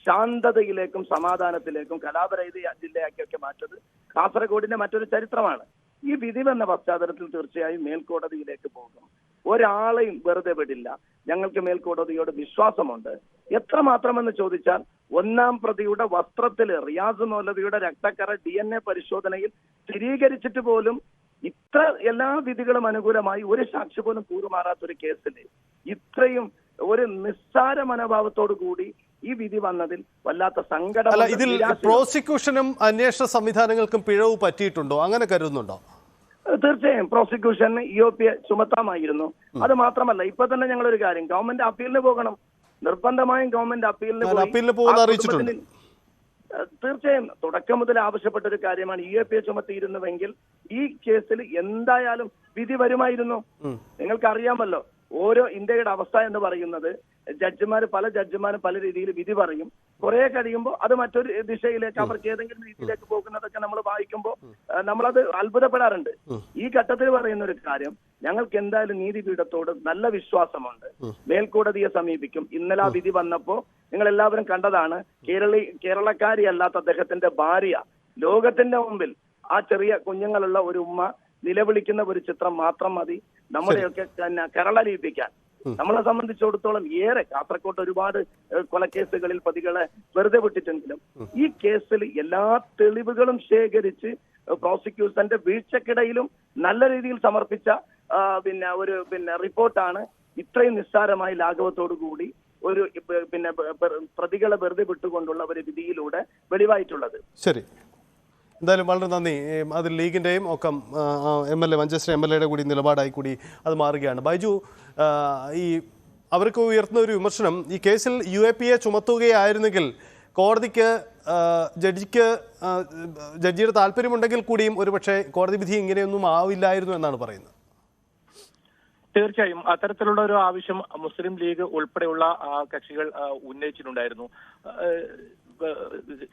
ശാന്തതയിലേക്കും സമാധാനത്തിലേക്കും കലാപരഹിത ജില്ലയാക്കിയൊക്കെ മാറ്റത് കാസർഗോഡിന്റെ മറ്റൊരു ചരിത്രമാണ്. ഈ വിധി വന്ന പശ്ചാത്തലത്തിൽ തീർച്ചയായും മേൽക്കോടതിയിലേക്ക് പോകും. ഒരാളെയും വെറുതെ വിടില്ല. ഞങ്ങൾക്ക് മേൽക്കോടതിയോട് വിശ്വാസമുണ്ട്. എത്രമാത്രമെന്ന് ചോദിച്ചാൽ, 1-ാം പ്രതിയുടെ വസ്ത്രത്തിൽ റിയാസ് മൗലവിയുടെ രക്തക്കറ DNA പരിശോധനയിൽ സ്ഥിരീകരിച്ചിട്ട് പോലും ഇത്ര എല്ലാ വിധികളും അനുകൂലമായി ഒരു സാക്ഷി പോലും കൂറുമാറാത്തൊരു കേസിൽ ഇത്രയും ഒരു നിസ്സാര മനോഭാവത്തോടു കൂടി ഈ വിധി വന്നതിൽ വല്ലാത്ത സങ്കടം. ഇതിൽ പ്രോസിക്യൂഷനും അന്വേഷണ സംവിധാനങ്ങൾക്കും പിഴവ് പറ്റിയിട്ടുണ്ടോ, അങ്ങനെ കരുതുന്നുണ്ടോ? തീർച്ചയായും പ്രോസിക്യൂഷന് UAPA ചുമത്താമായിരുന്നു. അത് മാത്രമല്ല, ഇപ്പൊ തന്നെ ഞങ്ങളൊരു കാര്യം, ഗവൺമെന്റ് അപ്പീലിന് പോകണം. നിർബന്ധമായും ഗവൺമെന്റ് അപ്പീലിന് പോകുന്ന അറിയിച്ചിട്ടുണ്ട്. തീർച്ചയായും തുടക്കം മുതൽ ആവശ്യപ്പെട്ട ഒരു കാര്യമാണ്. UAPA ചുമത്തിയിരുന്നുവെങ്കിൽ ഈ കേസിൽ എന്തായാലും വിധി വരുമായിരുന്നു. നിങ്ങൾക്ക് അറിയാമല്ലോ, ഓരോ ഇന്ത്യയുടെ അവസ്ഥ എന്ന് പറയുന്നത്, പല ജഡ്ജിമാരും പല രീതിയിൽ വിധി പറയും. കുറെ കഴിയുമ്പോൾ അത് മറ്റൊരു ദിശയിലേക്ക്, അവർക്ക് ഏതെങ്കിലും രീതിയിലേക്ക് പോകുന്നതൊക്കെ നമ്മൾ വായിക്കുമ്പോൾ നമ്മളത് അത്ഭുതപ്പെടാറുണ്ട്. ഈ ഘട്ടത്തിൽ പറയുന്ന ഒരു കാര്യം, ഞങ്ങൾക്ക് എന്തായാലും നീതിപീഠത്തോട് നല്ല വിശ്വാസമുണ്ട്. മേൽക്കോടതിയെ സമീപിക്കും. ഇന്നലെ ആ വിധി വന്നപ്പോ നിങ്ങൾ എല്ലാവരും കണ്ടതാണ്, കേരളക്കാരി അല്ലാത്ത അദ്ദേഹത്തിന്റെ ഭാര്യ ലോകത്തിന്റെ മുമ്പിൽ ആ ചെറിയ കുഞ്ഞുങ്ങളുള്ള ഒരു ഉമ്മ നിലവിളിക്കുന്ന ഒരു ചിത്രം മാത്രം മതി നമ്മുടെയൊക്കെ കരളലിയിപ്പിക്കാൻ. നമ്മളെ സംബന്ധിച്ചിടത്തോളം ഏറെ കാസർകോട്ട് ഒരുപാട് കൊലക്കേസുകളിൽ പ്രതികളെ വെറുതെ വിട്ടിട്ടെങ്കിലും ഈ കേസിൽ എല്ലാ തെളിവുകളും ശേഖരിച്ച് പ്രോസിക്യൂഷന്റെ വീഴ്ചക്കിടയിലും നല്ല രീതിയിൽ സമർപ്പിച്ച റിപ്പോർട്ടാണ് ഇത്രയും നിസ്സാരമായി ലാഘവത്തോടു കൂടി ഒരു പ്രതികളെ വെറുതെ വിട്ടുകൊണ്ടുള്ള ഒരു വിധിയിലൂടെ വെളിവായിട്ടുള്ളത്. ശരി, എന്തായാലും വളരെ നന്ദി. അതിൽ ലീഗിൻ്റെയും ഒക്കെ MLA മഞ്ചേശ്വരം MLA കൂടി നിലപാടായി കൂടി അത് മാറുകയാണ്. ബൈജു, ഈ അവർക്ക് ഉയർത്തുന്ന ഒരു വിമർശനം, ഈ കേസിൽ UAPA ചുമത്തുകയായിരുന്നെങ്കിൽ കോടതിക്ക് ജഡ്ജിയുടെ താല്പര്യമുണ്ടെങ്കിൽ കൂടിയും ഒരുപക്ഷെ കോടതി വിധി ഇങ്ങനെയൊന്നും ആവില്ലായിരുന്നു എന്നാണ് പറയുന്നത്. തീർച്ചയായും അത്തരത്തിലുള്ള ഒരു ആവശ്യം മുസ്ലിം ലീഗ് ഉൾപ്പെടെയുള്ള കക്ഷികൾ ഉന്നയിച്ചിട്ടുണ്ടായിരുന്നു.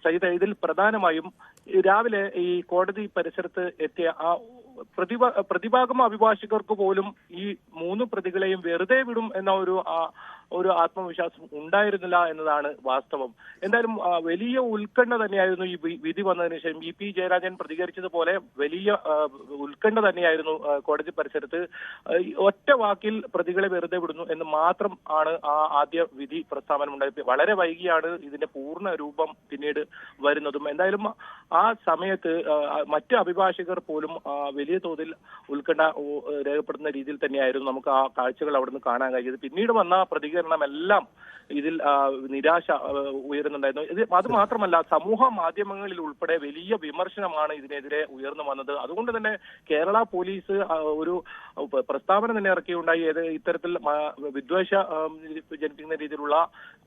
സഹിത ഇതിൽ പ്രധാനമായും രാവിലെ ഈ കോടതി പരിസരത്ത് എത്തിയ ആ പ്രതിഭാഗം അഭിഭാഷകർക്ക് പോലും ഈ 3 പ്രതികളെയും വെറുതെ വിടും എന്ന ഒരു ആത്മവിശ്വാസം ഉണ്ടായിരുന്നില്ല എന്നതാണ് വാസ്തവം. എന്തായാലും വലിയ ഉത്കണ്ഠ തന്നെയായിരുന്നു ഈ വിധി വന്നതിന് ശേഷം. EP ജയരാജൻ പ്രതികരിച്ചതുപോലെ വലിയ ഉത്കണ്ഠ തന്നെയായിരുന്നു കോടതി പരിസരത്ത്. ഒറ്റ വാക്കിൽ പ്രതികളെ വെറുതെ വിടുന്നു എന്ന് മാത്രം ആണ് ആ ആദ്യ വിധി പ്രസ്താവന ഉണ്ടായത്. വളരെ വൈകിയാണ് ഇതിന്റെ പൂർണ്ണ രൂപം പിന്നീട് വരുന്നതും. എന്തായാലും ആ സമയത്ത് മറ്റ് അഭിഭാഷകർ പോലും വലിയ തോതിൽ ഉത്കണ്ഠ രേഖപ്പെടുത്തുന്ന രീതിയിൽ തന്നെയായിരുന്നു നമുക്ക് ആ കാഴ്ചകൾ അവിടുന്ന് കാണാൻ കഴിഞ്ഞത്. പിന്നീട് വന്ന പ്രതികരണമെല്ലാം ഇതിൽ നിരാശ ഉയരുന്നുണ്ടായിരുന്നു. അത് മാത്രമല്ല, സമൂഹ മാധ്യമങ്ങളിൽ ഉൾപ്പെടെ വലിയ വിമർശനമാണ് ഇതിനെതിരെ ഉയർന്നു വന്നത്. അതുകൊണ്ട് തന്നെ കേരള പോലീസ് ഒരു പ്രസ്താവന തന്നെ ഇറക്കിയുണ്ടായി. ഇത്തരത്തിൽ വിദ്വേഷ ജനിപ്പിക്കുന്ന രീതിയിലുള്ള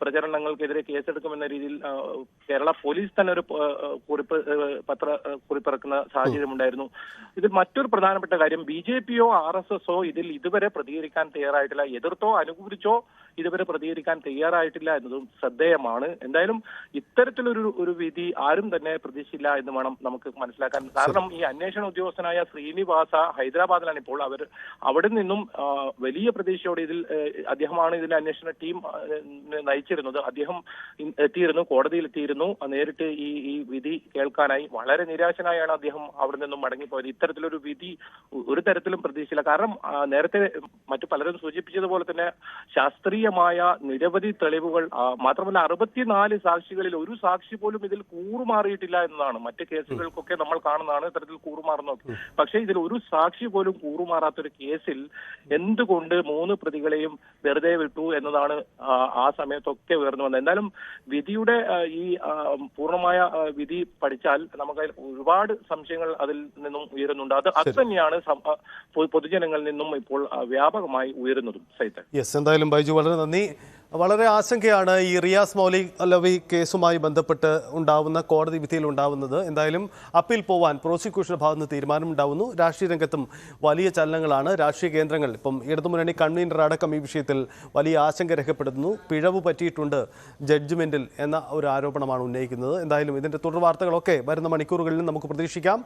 പ്രചരണങ്ങൾക്കെതിരെ കേസെടുക്കുമെന്ന രീതിയിൽ കേരള പോലീസ് തന്നെ ഒരു കുറിപ്പിറക്കുന്ന സാഹചര്യം ഉണ്ടായിരുന്നു. ഇതിൽ മറ്റൊരു പ്രധാനപ്പെട്ട കാര്യം, BJPയോ RSSോ ഇതിൽ ഇതുവരെ പ്രതികരിക്കാൻ തയ്യാറായിട്ടില്ല. എതിർത്തോ അനുകൂലിച്ചോ ഇതുവരെ പ്രതികരിക്കാൻ തയ്യാറായിട്ടില്ല എന്നതും ശ്രദ്ധേയമാണ്. എന്തായാലും ഇത്തരത്തിലൊരു വിധി ആരും തന്നെ പ്രതീക്ഷിച്ചില്ല എന്ന് വേണം നമുക്ക് മനസ്സിലാക്കാൻ. കാരണം ഈ അന്വേഷണ ഉദ്യോഗസ്ഥനായ ശ്രീനിവാസ ഹൈദരാബാദിലാണ് ഇപ്പോൾ. അവിടെ നിന്നും വലിയ പ്രതീക്ഷയോടെ അദ്ദേഹമാണ് ഇതിന്റെ അന്വേഷണ ടീം നയിച്ചിരുന്നത്. അദ്ദേഹം കോടതിയിൽ എത്തിയിരുന്നു. നേരിട്ട് ഈ വിധി കേൾക്കാനായി. വളരെ നിരാശനായാണ് അദ്ദേഹം അവിടെ നിന്നും മടങ്ങിപ്പോയത്. ഇത്തരത്തിലൊരു വിധി ഒരു തരത്തിലും പ്രതീക്ഷിച്ചില്ല. കാരണം നേരത്തെ മറ്റു പലരും സൂചിപ്പിച്ചതുപോലെ തന്നെ ശാസ്ത്രീയമായ നിരവധി തെളിവുകൾ, മാത്രമല്ല 64 സാക്ഷികളിൽ ഒരു സാക്ഷി പോലും ഇതിൽ കൂറുമാറിയിട്ടില്ല എന്നതാണ്. മറ്റ് കേസുകൾക്കൊക്കെ നമ്മൾ കാണുന്നതാണ് ഇത്തരത്തിൽ കൂറുമാറുന്നതൊക്കെ. പക്ഷേ ഇതിൽ ഒരു സാക്ഷി പോലും കൂറുമാറാത്തൊരു കേസിൽ എന്തുകൊണ്ട് 3 പ്രതികളെയും വെറുതെ വിട്ടു എന്നതാണ് ആ സമയത്തൊക്കെ ഉയർന്നു വന്നത്. എന്തായാലും വിധിയുടെ ഈ പൂർണ്ണമായ വിധി പഠിച്ചാൽ നമുക്ക് ഒരുപാട് സംശയങ്ങൾ അതിൽ നിന്നും ഉയരുന്നുണ്ട്. അത് തന്നെയാണ് പൊതുജനങ്ങളിൽ നിന്നും ഇപ്പോൾ വ്യാപകമായി ഉയരുന്നതും. സൈത്ത്, എന്തായാലും ബൈജു വളരെ നന്ദി. വളരെ ആശങ്കയാണ് ഈ റിയാസ് മൗലവി കേസുമായി ബന്ധപ്പെട്ട് ഉണ്ടാവുന്ന കോടതി വിധിയിൽ ഉണ്ടാവുന്നത്. എന്തായാലും അപ്പീൽ പോവാൻ പ്രോസിക്യൂഷന്റെ ഭാഗത്ത് നിന്ന് തീരുമാനമുണ്ടാവുന്നു. രാഷ്ട്രീയ രംഗത്തും വലിയ ചലനങ്ങളാണ്. രാഷ്ട്രീയ കേന്ദ്രങ്ങൾ ഇപ്പം ഇടതുമുന്നണി കൺവീനർ അടക്കം ഈ വിഷയത്തിൽ വലിയ ആശങ്ക രേഖപ്പെടുത്തുന്നു. പിഴവ് പറ്റിയിട്ടുണ്ട് ജഡ്ജ്മെന്റിൽ എന്ന ഒരു ആരോപണമാണ് ഉന്നയിക്കുന്നത്. എന്തായാലും ഇതിന്റെ തുടർ വാർത്തകളൊക്കെ വരുന്ന മണിക്കൂറുകളിൽ നമുക്ക് പ്രതീക്ഷിക്കാം.